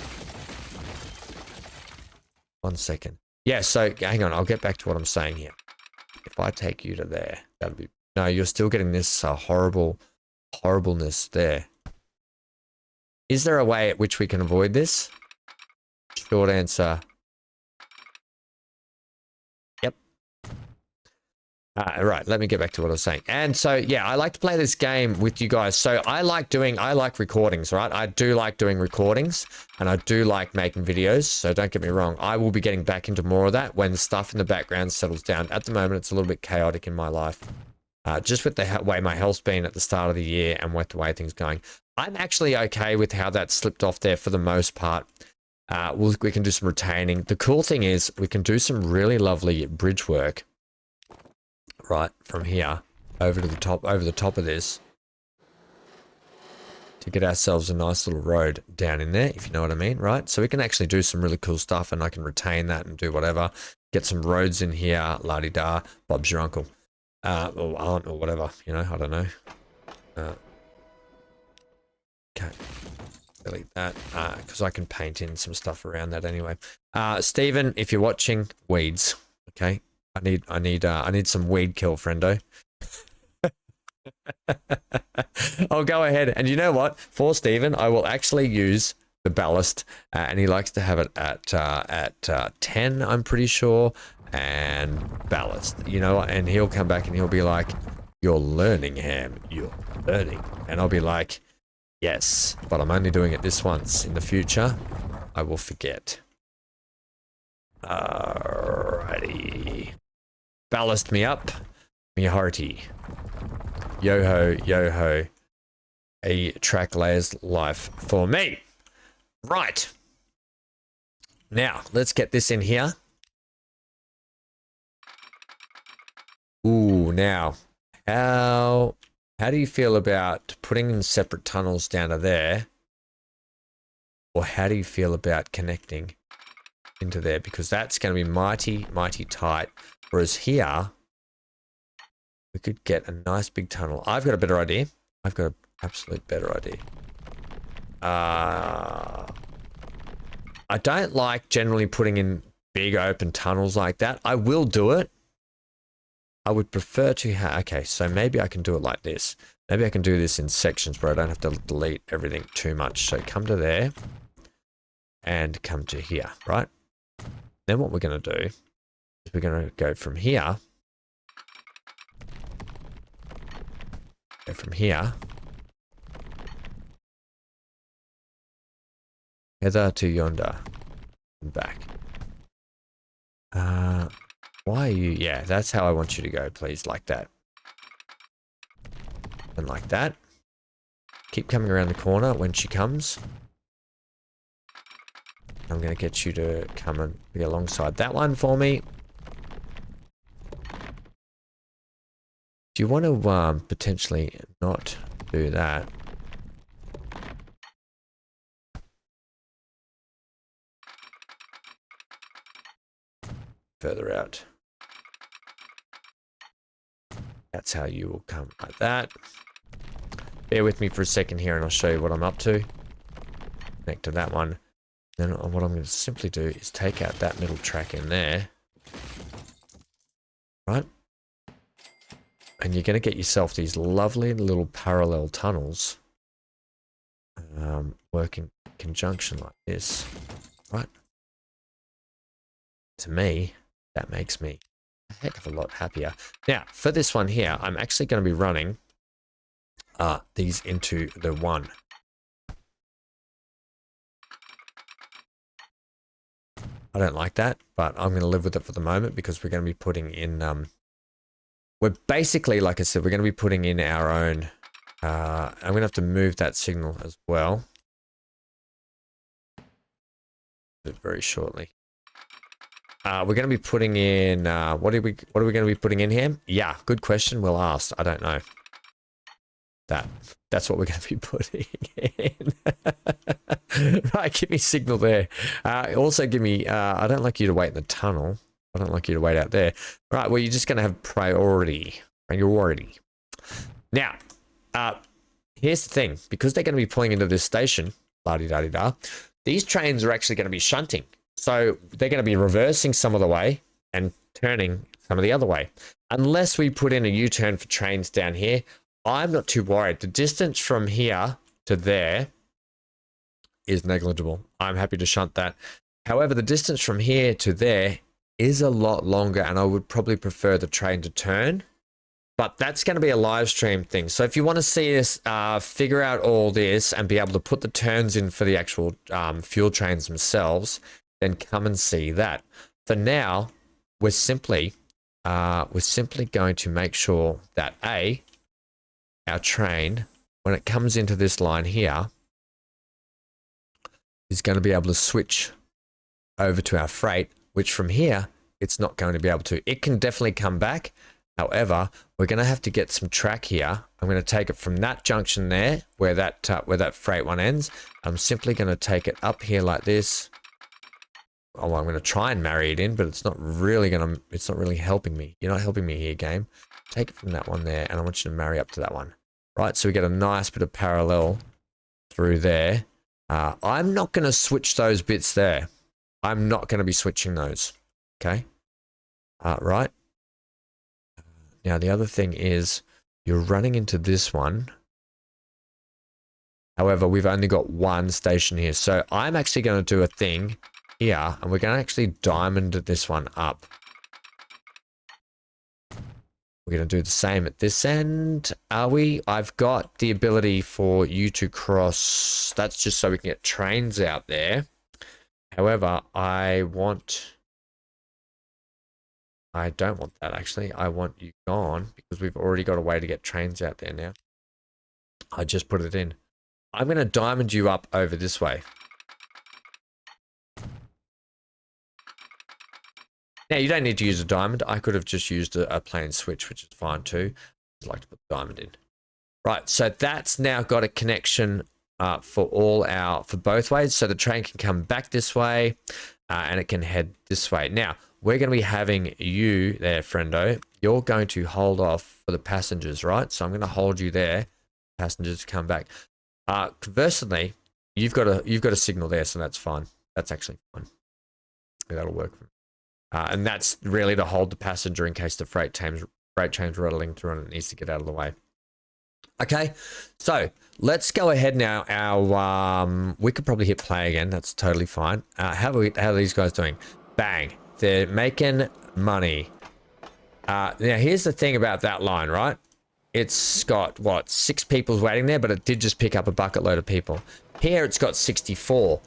1 second. Yeah, so hang on, I'll get back to what I'm saying here. If I take you to there, that'll be... No, you're still getting this horribleness there. Is there a way at which we can avoid this? Short answer. Yep. Right, let me get back to what I was saying. And so, yeah, I like to play this game with you guys. So I like recordings, right? I do like doing recordings, and I do like making videos. So don't get me wrong. I will be getting back into more of that when the stuff in the background settles down. At the moment, it's a little bit chaotic in my life. Just with the way my health's been at the start of the year and with the way things are going. I'm actually okay with how that slipped off there for the most part. We can do some retaining. The cool thing is we can do some really lovely bridge work. Right, from here over the top of this to get ourselves a nice little road down in there, if you know what I mean, right? So we can actually do some really cool stuff, and I can retain that and do whatever. Get some roads in here, la-di-da, Bob's your uncle. Or aunt or whatever, you know, I don't know. Okay, delete that, because I can paint in some stuff around that anyway. Stephen, if you're watching, weeds, okay? I need some weed kill, friendo. I'll go ahead, and you know what? For Stephen, I will actually use the ballast, and he likes to have it at 10, I'm pretty sure, and ballast, you know, and he'll come back and he'll be like, "You're learning, Ham. You're learning," and I'll be like, "Yes, but I'm only doing it this once. In the future, I will forget." Alrighty. Ballast me up, me hearty. Yo-ho, yo-ho. A track layers life for me. Right. Now, let's get this in here. Ooh, now, how do you feel about putting in separate tunnels down to there? Or how do you feel about connecting into there? Because that's going to be mighty, mighty tight. Whereas here, we could get a nice big tunnel. I've got a better idea. I've got an absolute better idea. I don't like generally putting in big open tunnels like that. I will do it. I would prefer to have... Okay, so maybe I can do it like this. Maybe I can do this in sections where I don't have to delete everything too much. So come to there and come to here, right? Then what we're going to do is we're going to go from here. Go from here. Hither to yonder. And back. Why are you... Yeah, that's how I want you to go, please. Like that. And like that. Keep coming around the corner when she comes. I'm going to get you to come and be alongside that one for me. Do you want to potentially not do that? Further out. That's how you will come like that. Bear with me for a second here and I'll show you what I'm up to. Connect to that one. Then what I'm going to simply do is take out that middle track in there. Right? And you're going to get yourself these lovely little parallel tunnels. Work in conjunction like this. Right? To me, that makes me a heck of a lot happier. Now, for this one here, I'm actually going to be running these into the one. I don't like that, but I'm going to live with it for the moment because we're going to be putting in, we're basically, like I said, we're going to be putting in our own, I'm going to have to move that signal as well. Very shortly. We're going to be putting in, what are we going to be putting in here? Yeah, good question. Well asked. I don't know. That's what we're going to be putting in. Right, give me signal there. Also give me, I don't like you to wait in the tunnel. I don't like you to wait out there. Right, well, you're just going to have priority. Now, here's the thing. Because they're going to be pulling into this station, la-di-da-di-da, these trains are actually going to be shunting. So they're going to be reversing some of the way and turning some of the other way. Unless we put in a U-turn for trains down here, I'm not too worried. The distance from here to there is negligible. I'm happy to shunt that. However, the distance from here to there is a lot longer, and I would probably prefer the train to turn. But that's going to be a live stream thing. So if you want to see us figure out all this and be able to put the turns in for the actual fuel trains themselves, then come and see that. For now, we're simply going to make sure that our train, when it comes into this line here, is going to be able to switch over to our freight, which from here, it's not going to be able to. It can definitely come back. However, we're going to have to get some track here. I'm going to take it from that junction there, where that freight one ends. I'm simply going to take it up here like this. Oh, I'm going to try and marry it in, but it's not really helping me. You're not helping me here, game. Take it from that one there, and I want you to marry up to that one. Right, so we get a nice bit of parallel through there. I'm not going to switch those bits there. I'm not going to be switching those. Okay? Right. Now, the other thing is you're running into this one. However, we've only got one station here. So I'm actually going to do a thing here, and we're going to actually diamond this one up. We're going to do the same at this end. Are we? I've got the ability for you to cross. That's just so we can get trains out there. However, I don't want that, actually. I want you gone because we've already got a way to get trains out there now. I just put it in. I'm going to diamond you up over this way. Now, you don't need to use a diamond. I could have just used a plain switch, which is fine too. I'd like to put the diamond in. Right, so that's now got a connection for both ways. So the train can come back this way and it can head this way. Now, we're going to be having you there, friendo. You're going to hold off for the passengers, right? So I'm going to hold you there. Passengers come back. Conversely, you've got a signal there, so that's fine. That's actually fine. That'll work. And that's really to hold the passenger in case the freight train's rattling through and it needs to get out of the way. Okay, so let's go ahead now. We could probably hit play again. That's totally fine. How are these guys doing? Bang. They're making money. Now, here's the thing about that line, right? It's got, 6 people waiting there, but it did just pick up a bucket load of people. Here, it's got 64.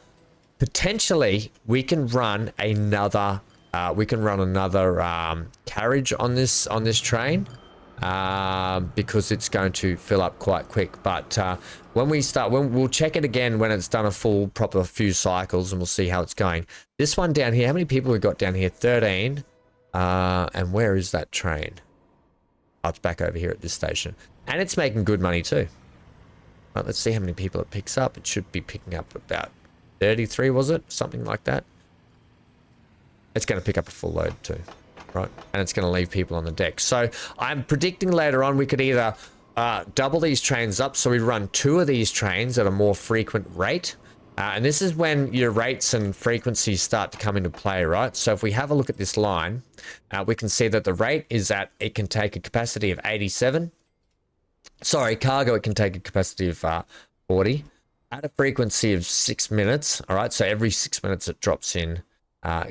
Potentially, we can run another carriage on this train because it's going to fill up quite quick. But when we'll check it again when it's done a full proper few cycles, and we'll see how it's going. This one down here, how many people we got down here? 13. And where is that train? Oh, it's back over here at this station, and it's making good money too. Right, let's see how many people it picks up. It should be picking up about 33, was it? Something like that. It's going to pick up a full load too, right? And it's going to leave people on the deck. So I'm predicting later on we could either double these trains up, so we run 2 of these trains at a more frequent rate. And this is when your rates and frequencies start to come into play, right? So if we have a look at this line, we can see that the rate is at, it can take a capacity of 87. Sorry, cargo, it can take a capacity of 40 at a frequency of 6 minutes. All right, so every 6 minutes it drops in,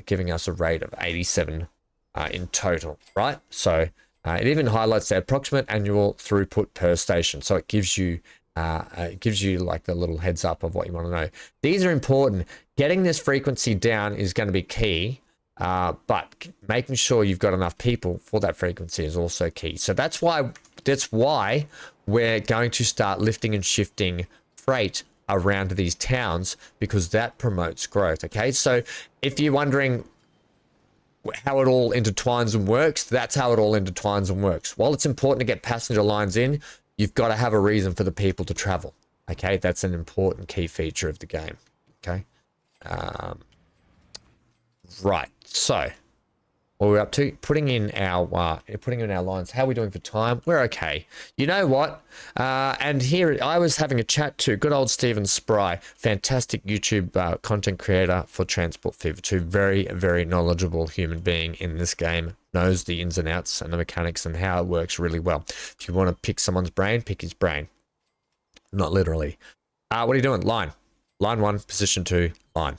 giving us a rate of 87 in total, right? So it even highlights the approximate annual throughput per station. So it gives you It gives you like the little heads up of what you want to know. These are important. Getting this frequency down is going to be key, but making sure you've got enough people for that frequency is also key. So that's why we're going to start lifting and shifting freight around these towns, because that promotes growth. Okay, so if you're wondering how it all intertwines and works, that's how it all intertwines and works. While it's important to get passenger lines in, you've got to have a reason for the people to travel. Okay, that's an important key feature of the game. Okay, right. So what we're up to, putting in our lines. How are we doing for time? We're okay. You know what? And here I was having a chat to good old Stephen Spry, fantastic YouTube content creator for Transport Fever 2. Very, very knowledgeable human being in this game. Knows the ins and outs and the mechanics and how it works really well. If you want to pick someone's brain, pick his brain. Not literally. What are you doing? Line 1, position 2, line.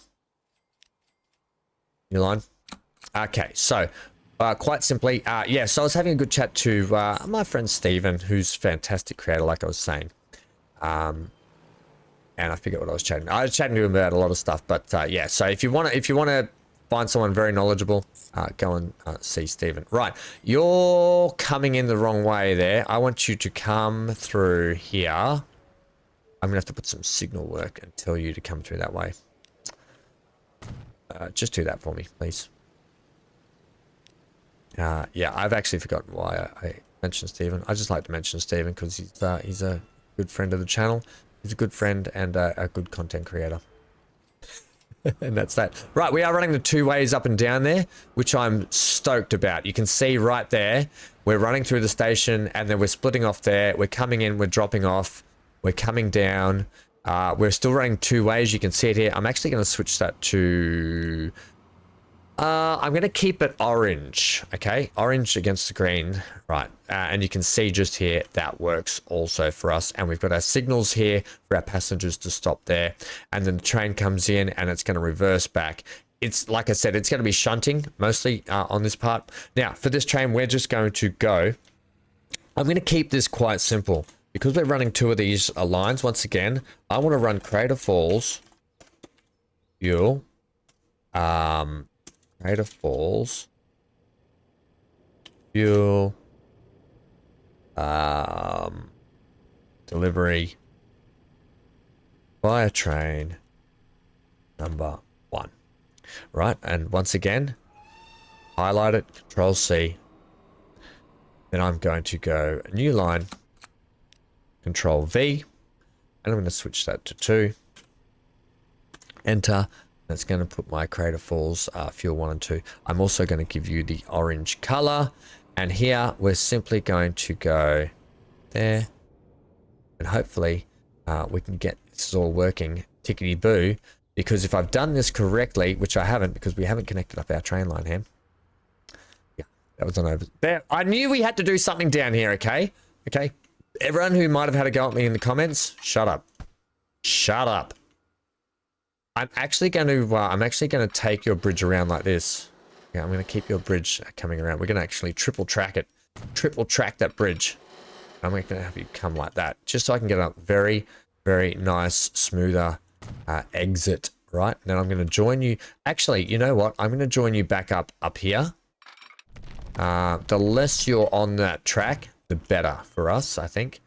Your line. Okay, so quite simply, yeah, so I was having a good chat to my friend Stephen, who's a fantastic creator, like I was saying. And I forget what I was chatting. I was chatting to him about a lot of stuff, but yeah, so if you want to find someone very knowledgeable, go and see Stephen. Right, you're coming in the wrong way there. I want you to come through here. I'm going to have to put some signal work and tell you to come through that way. Just do that for me, please. Yeah, I've actually forgotten why I mentioned Stephen. I just like to mention Stephen because he's a good friend of the channel. He's a good friend and a good content creator. And that's that. Right, we are running the 2 ways up and down there, which I'm stoked about. You can see right there, we're running through the station and then we're splitting off there. We're coming in, we're dropping off, we're coming down. We're still running 2 ways. You can see it here. I'm actually going to switch that to... I'm going to keep it orange, okay? Orange against the green, right? And you can see just here, that works also for us. And we've got our signals here for our passengers to stop there. And then the train comes in and it's going to reverse back. It's, like I said, it's going to be shunting mostly on this part. Now, for this train, we're just going to go... I'm going to keep this quite simple. Because we're running 2 of these lines, once again, I want to run Crater Falls, fuel, Crater Falls, fuel, delivery, via train, number 1. Right, and once again, highlight it, Control C. Then I'm going to go a new line, Control V, and I'm going to switch that to 2. Enter. That's going to put my Crater Falls fuel 1 and 2. I'm also going to give you the orange color. And here we're simply going to go there. And hopefully we can get this all working tickety-boo. Because if I've done this correctly, which I haven't because we haven't connected up our train line, Ham. Yeah, that was on over there. I knew we had to do something down here, okay? Okay. Everyone who might have had a go at me in the comments, shut up. Shut up. I'm actually going to take your bridge around like this. Yeah, I'm going to keep your bridge coming around. We're going to actually triple track it. Triple track that bridge. I'm going to have you come like that. Just so I can get a very, very nice, smoother exit, right? Then I'm going to join you. Actually, you know what? I'm going to join you back up here. The less you're on that track, the better for us, I think.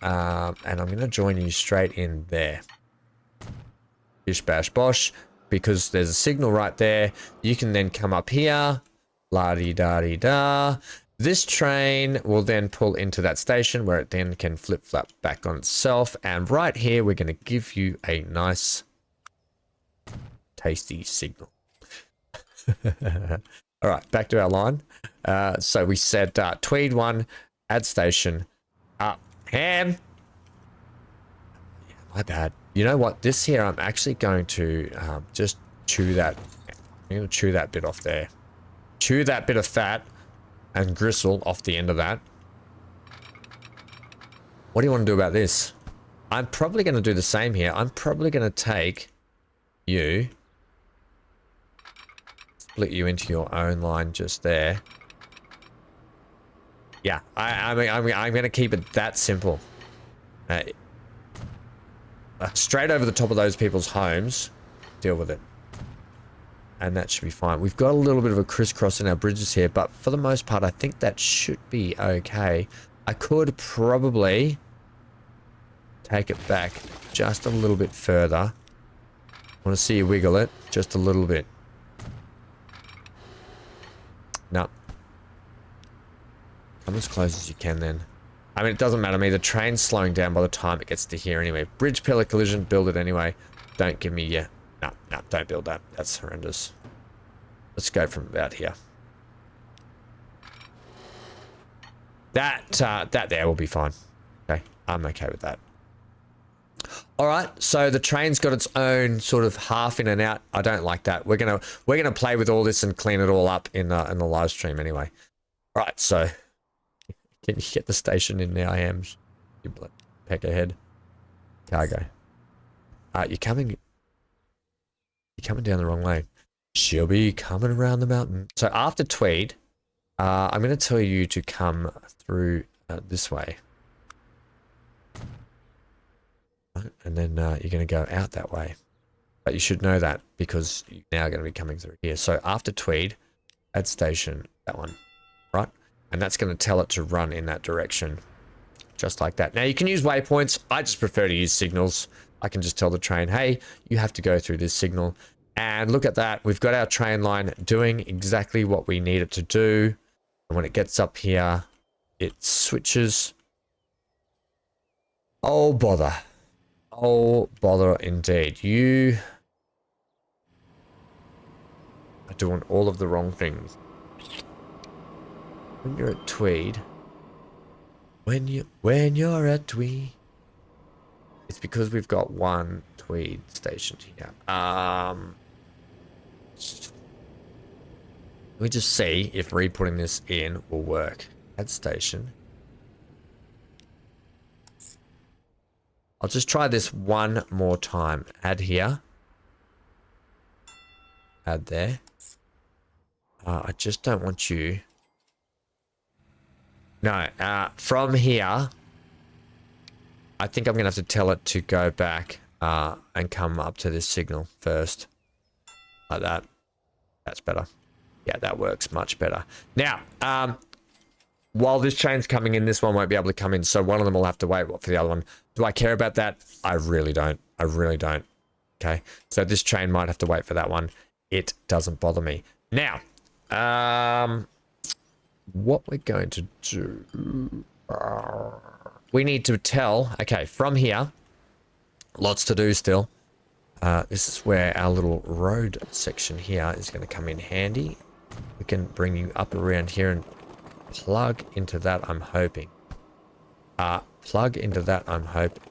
And I'm going to join you straight in there. Bish bash bosh, because there's a signal right there. You can then come up here, la-di-da-di-da. This train will then pull into that station where it then can flip-flap back on itself. And right here, we're going to give you a nice, tasty signal. All right, back to our line. So we said Tweed 1, add station, up, Ham. Yeah, my bad. You know what? This here, I'm actually going to just chew that. I'm going to chew that bit off there. Chew that bit of fat and gristle off the end of that. What do you want to do about this? I'm probably going to do the same here. I'm probably going to take you, split you into your own line just there. Yeah, I'm going to keep it that simple. straight over the top of those people's homes. Deal with it. And that should be fine. We've got a little bit of a crisscross in our bridges here, but for the most part, I think that should be okay. I could probably take it back just a little bit further. I want to see you wiggle it just a little bit. No. Come as close as you can then. I mean, it doesn't matter to me. The train's slowing down by the time it gets to here anyway. Bridge pillar collision, build it anyway. Don't give me your... No, don't build that. That's horrendous. Let's go from about here. That there will be fine. Okay, I'm okay with that. All right, so the train's got its own sort of half in and out. I don't like that. We're gonna play with all this and clean it all up in the live stream anyway. All right, so can you get the station in now? I am. You peck ahead. Cargo. You're coming down the wrong way. She'll be coming around the mountain. So after Tweed, I'm going to tell you to come through this way. And then you're going to go out that way. But you should know that because you're now going to be coming through here. So after Tweed, add station, that one, right? And that's going to tell it to run in that direction. Just like that. Now you can use waypoints. I just prefer to use signals. I can just tell the train, hey, you have to go through this signal. And look at that. We've got our train line doing exactly what we need it to do. And when it gets up here, it switches. Oh, bother. Oh, bother indeed. You are doing all of the wrong things. When you're at Tweed, when you're at Tweed, it's because we've got one Tweed station here. Let me just see if re-putting this in will work. Add station. I'll just try this one more time. Add here. Add there. I just don't want you... No, from here, I think I'm going to have to tell it to go back and come up to this signal first. Like that. That's better. Yeah, that works much better. Now, while this train's coming in, this one won't be able to come in, so one of them will have to wait for the other one. Do I care about that? I really don't. I really don't. Okay, so this train might have to wait for that one. It doesn't bother me. Now, what we're going to do... we need to tell... Okay, from here, lots to do still. This is where our little road section here is going to come in handy. We can bring you up around here and plug into that, I'm hoping. Plug into that, I'm hoping.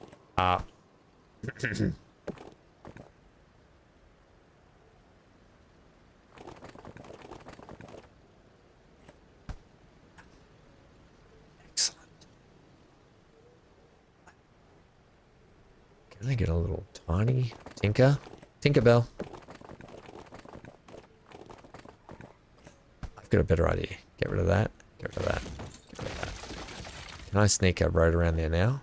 Excellent. Can I get a little tiny Tinkerbell? I've got a better idea. Get rid of that. Get rid of that. Get rid of that. Can I sneak a road around there now?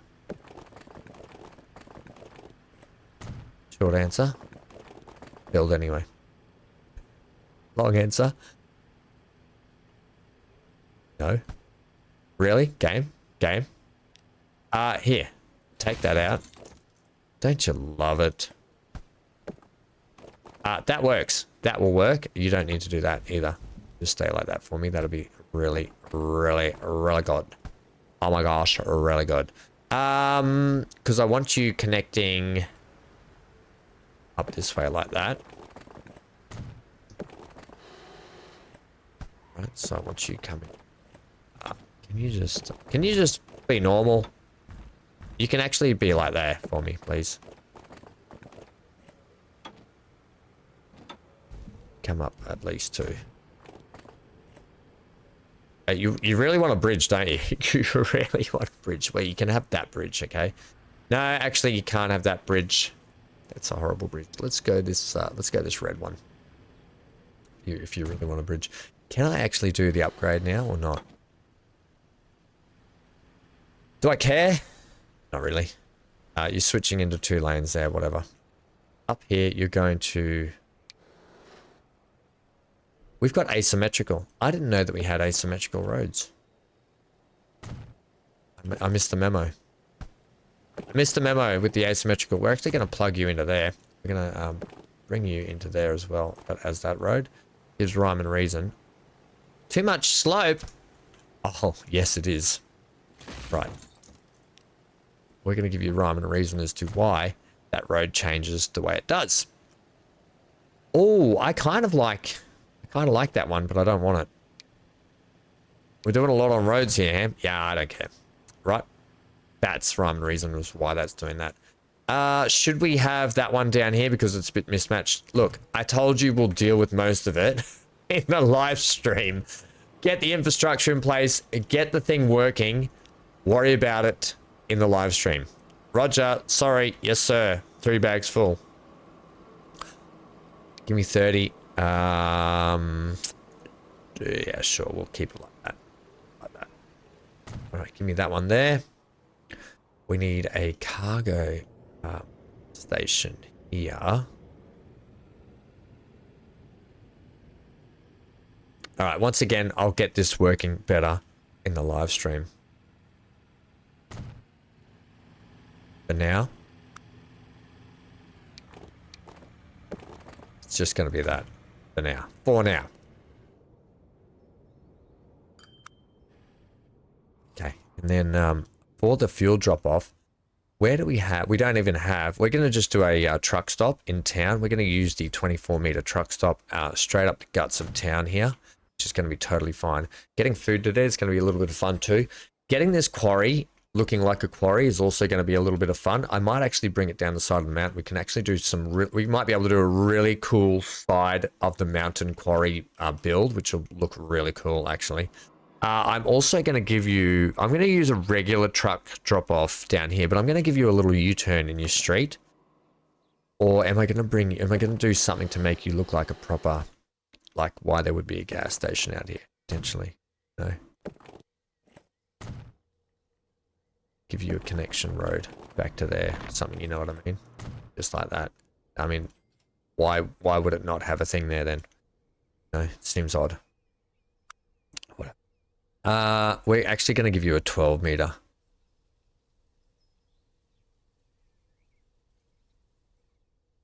Short answer. Build anyway. Long answer. No. Really? Game? Game? Here. Take that out. Don't you love it? That works. That will work. You don't need to do that either. Just stay like that for me. That'll be really, really, really good. Oh my gosh, really good. Because I want you connecting up this way like that. Right, so I want you coming up. Can you just be normal? You can actually be like there for me, please. Come up at least two. You really want a bridge, don't you? You really want a bridge. Well, you can have that bridge, okay? No, actually, you can't have that bridge. That's a horrible bridge. Let's go this red one. If you really want a bridge. Can I actually do the upgrade now or not? Do I care? Not really. You're switching into 2 lanes there, whatever. Up here, you're going to... We've got asymmetrical. I didn't know that we had asymmetrical roads. I missed the memo. I missed the memo with the asymmetrical. We're actually going to plug you into there. We're going to bring you into there as well, but as that road. Gives rhyme and reason. Too much slope? Oh, yes it is. Right. We're going to give you rhyme and reason as to why that road changes the way it does. Oh, I kind of like that one, but I don't want it. We're doing a lot on roads here, Ham. Yeah, I don't care. Right? That's rhyme and reason as why that's doing that. Should we have that one down here because it's a bit mismatched? Look, I told you we'll deal with most of it in the live stream. Get the infrastructure in place, get the thing working, worry about it in the live stream. Roger, sorry, yes sir, 3 bags full. Give me 30. Yeah, sure, we'll keep it like that. Like that. All right, give me that one there. We need a cargo station here. All right, once again, I'll get this working better in the live stream. For now, it's just going to be that for now. For now. Okay, and then for the fuel drop-off, where do we have? We don't even have. We're going to just do a truck stop in town. We're going to use the 24-meter truck stop straight up the guts of town here, which is going to be totally fine. Getting food today is going to be a little bit of fun too. Getting this quarry looking like a quarry is also going to be a little bit of fun. I might actually bring it down the side of the mountain. We can actually do some... we might be able to do a really cool side of the mountain quarry build, which will look really cool, actually. I'm also going to give you... I'm going to use a regular truck drop-off down here, but I'm going to give you a little U-turn in your street. Or am I going to bring... am I going to do something to make you look like a proper... like why there would be a gas station out here, potentially? No. Give you a connection road back to there, something, you know what I mean? Just like that. I mean, why would it not have a thing there then? No, it seems odd. Whatever. We're actually going to give you a 12 meter.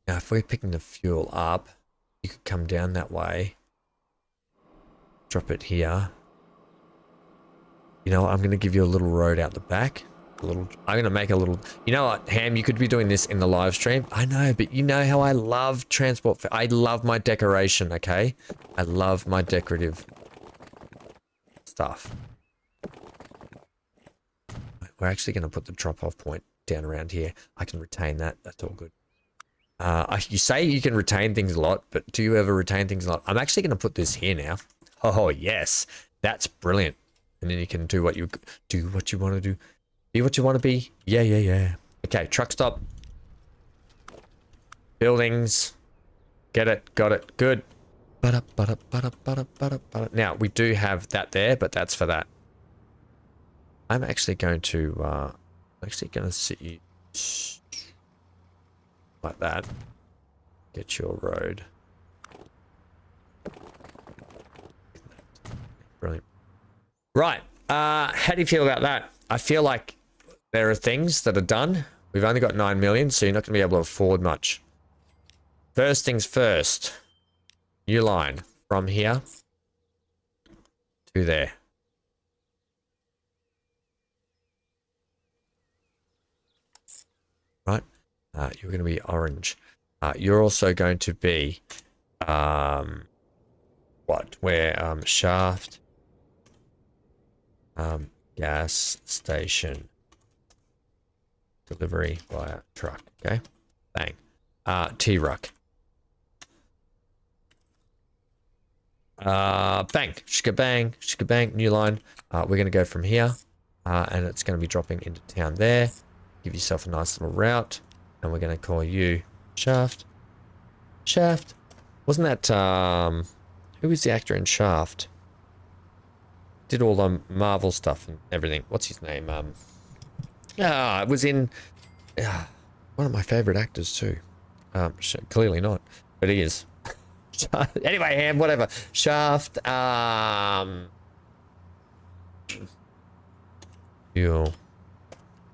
Now, if we're picking the fuel up, you could come down that way. Drop it here. You know what? I'm going to give you a little road out the back. I'm going to make a little... You know what, Ham? You could be doing this in the live stream. I know, but you know how I love transport. I love my decoration, okay? I love my decorative stuff. We're actually going to put the drop-off point down around here. I can retain that. That's all good. You say you can retain things a lot, but do you ever retain things a lot? I'm actually going to put this here now. Oh, yes. That's brilliant. And then you can do what you want to do. Be what you want to be. Yeah, yeah, yeah. Okay, truck stop. Buildings. Get it. Got it. Good. Now, we do have that there, but that's for that. I'm actually going to sit you like that. Get your road. Brilliant. Right. How do you feel about that? I feel like there are things that are done. We've only got 9 million, so you're not going to be able to afford much. First things first. New line from here to there. Right? You're going to be orange. You're also going to be where shaft, gas station, delivery via truck. Okay, bang. T-Ruck. Bang, shkabang, new line. We're going to go from here, and it's going to be dropping into town there. Give yourself a nice little route, and we're going to call you Shaft. Shaft. Wasn't that, who was the actor in Shaft? Did all the Marvel stuff and everything. What's his name? It was in Yeah, one of my favorite actors too. Clearly not, but he is. Anyway, Ham, whatever. Shaft, fuel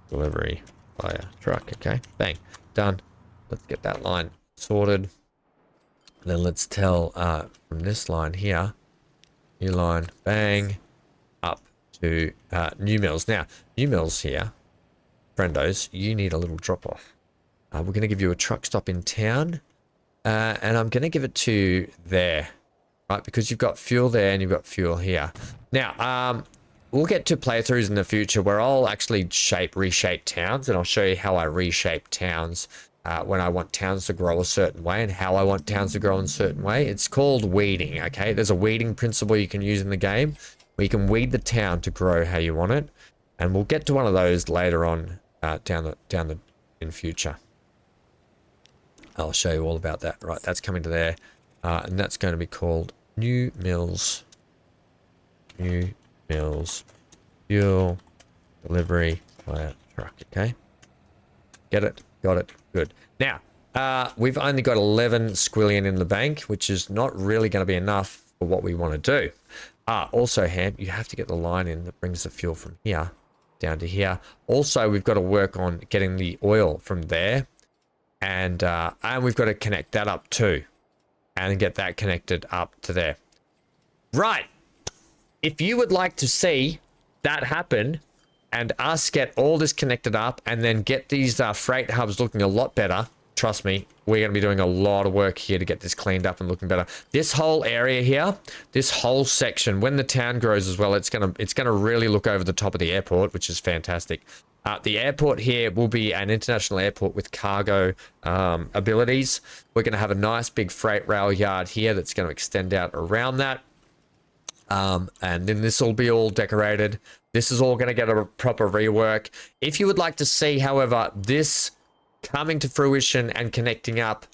delivery via truck. Okay, bang, done. Let's get that line sorted. And then let's tell from this line here, new line, bang, up to New Mills. Now, New Mills here, friendos, you need a little drop off. We're going to give you a truck stop in town, and I'm going to give it to there, right? Because you've got fuel there and you've got fuel here. Now, we'll get to playthroughs in the future where I'll actually reshape towns, and I'll show you how I reshape towns when I want towns to grow a certain way and how I want towns to grow in a certain way. It's called weeding, okay? There's a weeding principle you can use in the game where you can weed the town to grow how you want it, and we'll get to one of those later on in future. I'll show you all about that. Right, that's coming to there, and that's going to be called New Mills. New Mills fuel delivery via truck. Okay, get it? Got it? Good. Now, we've only got 11 squillion in the bank, which is not really going to be enough for what we want to do. Also, Ham, you have to get the line in that brings the fuel from here down to here. Also, we've got to work on getting the oil from there, and we've got to connect that up too, and get that connected up to there. Right. If you would like to see that happen, and us get all this connected up and then get these freight hubs looking a lot better, trust me, we're going to be doing a lot of work here to get this cleaned up and looking better. This whole area here, this whole section, when the town grows as well, it's gonna really look over the top of the airport, which is fantastic. The airport here will be an international airport with cargo abilities. We're going to have a nice big freight rail yard here that's going to extend out around that. And then this will be all decorated. This is all going to get a proper rework. If you would like to see, however, this coming to fruition and connecting up,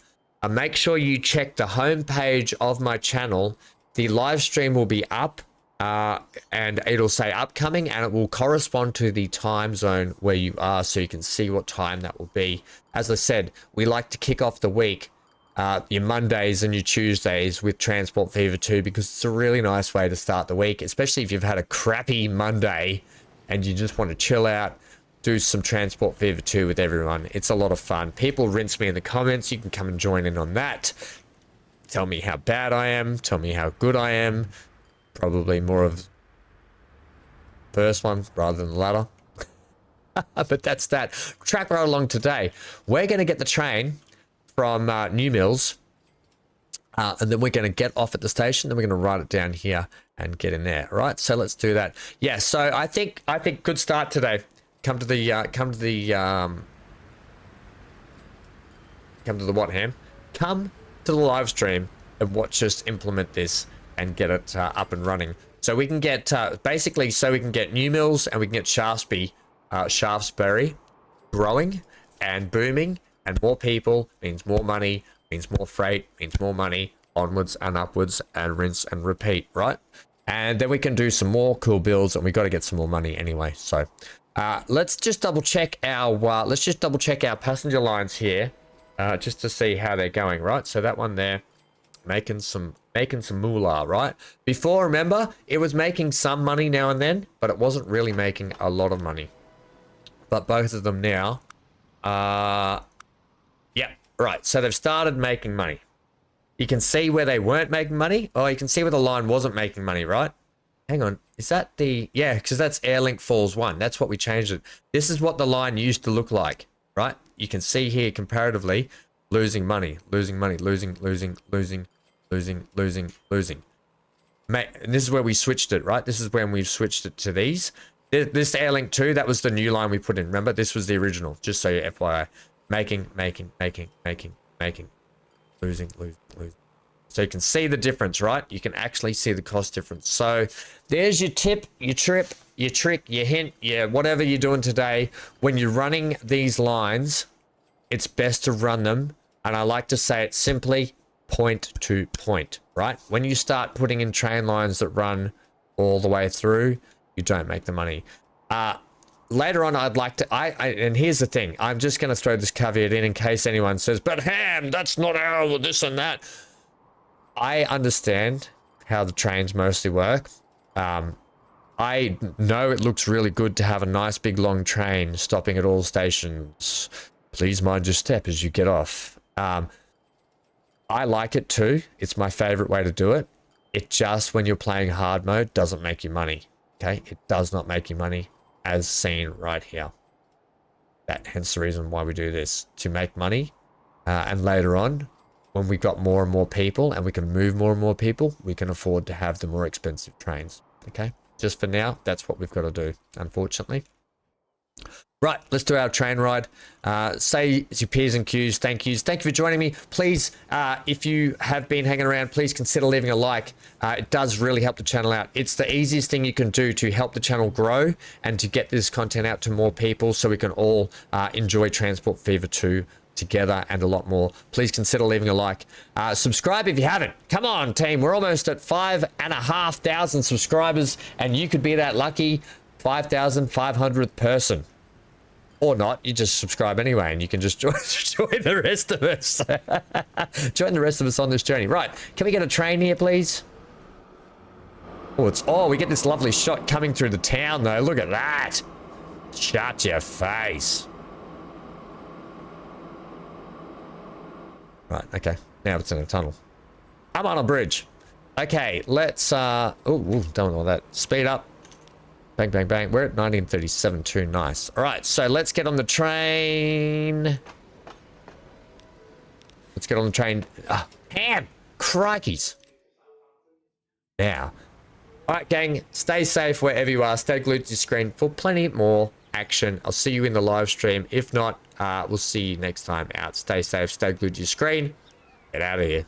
make sure you check the homepage of my channel. The live stream will be up, and it'll say upcoming, and it will correspond to the time zone where you are, so you can see what time that will be. As I said, we like to kick off the week, your Mondays and your Tuesdays with Transport Fever 2, because it's a really nice way to start the week, especially if you've had a crappy Monday and you just want to chill out, do some Transport Fever 2 with everyone. It's a lot of fun. People rinse me in the comments. You can come and join in on that. Tell me how bad I am. Tell me how good I am. Probably more of the first one rather than the latter. But that's that. Track right along today. We're going to get the train from New Mills, and then we're going to get off at the station. Then we're going to write it down here and get in there. All right, so let's do that. Yeah, so I think good start today. Come to the what, Ham? Come to the live stream and watch us implement this and get it up and running. So we can get basically, so we can get New Mills and we can get Shaftesbury growing and booming. And more people means more money, means more freight, means more money, onwards and upwards, and rinse and repeat, right? And then we can do some more cool builds, and we got to get some more money anyway. So let's just double check our passenger lines here, just to see how they're going, right? So that one there, making some moolah, right? Before, remember, it was making some money now and then, but it wasn't really making a lot of money. But both of them now, yeah, right. So they've started making money. You can see where they weren't making money. Oh, you can see where the line wasn't making money, right? Hang on. Is that the... Yeah, because that's Airlink Falls 1. That's what we changed it. This is what the line used to look like, right? You can see here comparatively losing money. Losing. Mate, and this is where we switched it, right? This is when we've switched it to these. This Airlink 2, that was the new line we put in. Remember, this was the original, just so you FYI. Making. Losing. So you can see the difference, right? You can actually see the cost difference. So there's your tip, your trip, your trick, your hint, whatever you're doing today. When you're running these lines, it's best to run them. And I like to say it simply, point to point, right? When you start putting in train lines that run all the way through, you don't make the money. later on, I'd like to, and here's the thing, I'm just going to throw this caveat in case anyone says, but Ham, that's not how this and that. I understand how the trains mostly work. I know it looks really good to have a nice big long train stopping at all stations. Please mind your step as you get off. I like it too. It's my favorite way to do it. It just, when you're playing hard mode, doesn't make you money. Okay? It does not make you money, as seen right here. Hence the reason why we do this, to make money. And later on, when we've got more and more people and we can move more and more people, we can afford to have the more expensive trains. Okay? Just for now, that's what we've got to do, unfortunately. Right, let's do our train ride. Say your P's and Q's, thank yous. Thank you for joining me. Please, if you have been hanging around, please consider leaving a like. It does really help the channel out. It's the easiest thing you can do to help the channel grow and to get this content out to more people so we can all enjoy Transport Fever 2 together and a lot more. Please consider leaving a like. Subscribe if you haven't. Come on, team. We're almost at 5,500 subscribers, and you could be that lucky 5,500th person. Or not. You just subscribe anyway, and you can just join the rest of us. Join the rest of us on this journey. Right. Can we get a train here, please? Oh, we get this lovely shot coming through the town, though. Look at that. Shut your face. Right, okay. Now it's in a tunnel. I'm on a bridge. Okay, let's, done with all that. Speed up. Bang, bang, bang. We're at 1937 too. Nice. All right, so let's get on the train. Let's get on the train. Ham! Crikeys. Now. All right, gang. Stay safe wherever you are. Stay glued to your screen for plenty more action. I'll see you in the live stream. If not, we'll see you next time out. Stay safe. Stay glued to your screen. Get out of here.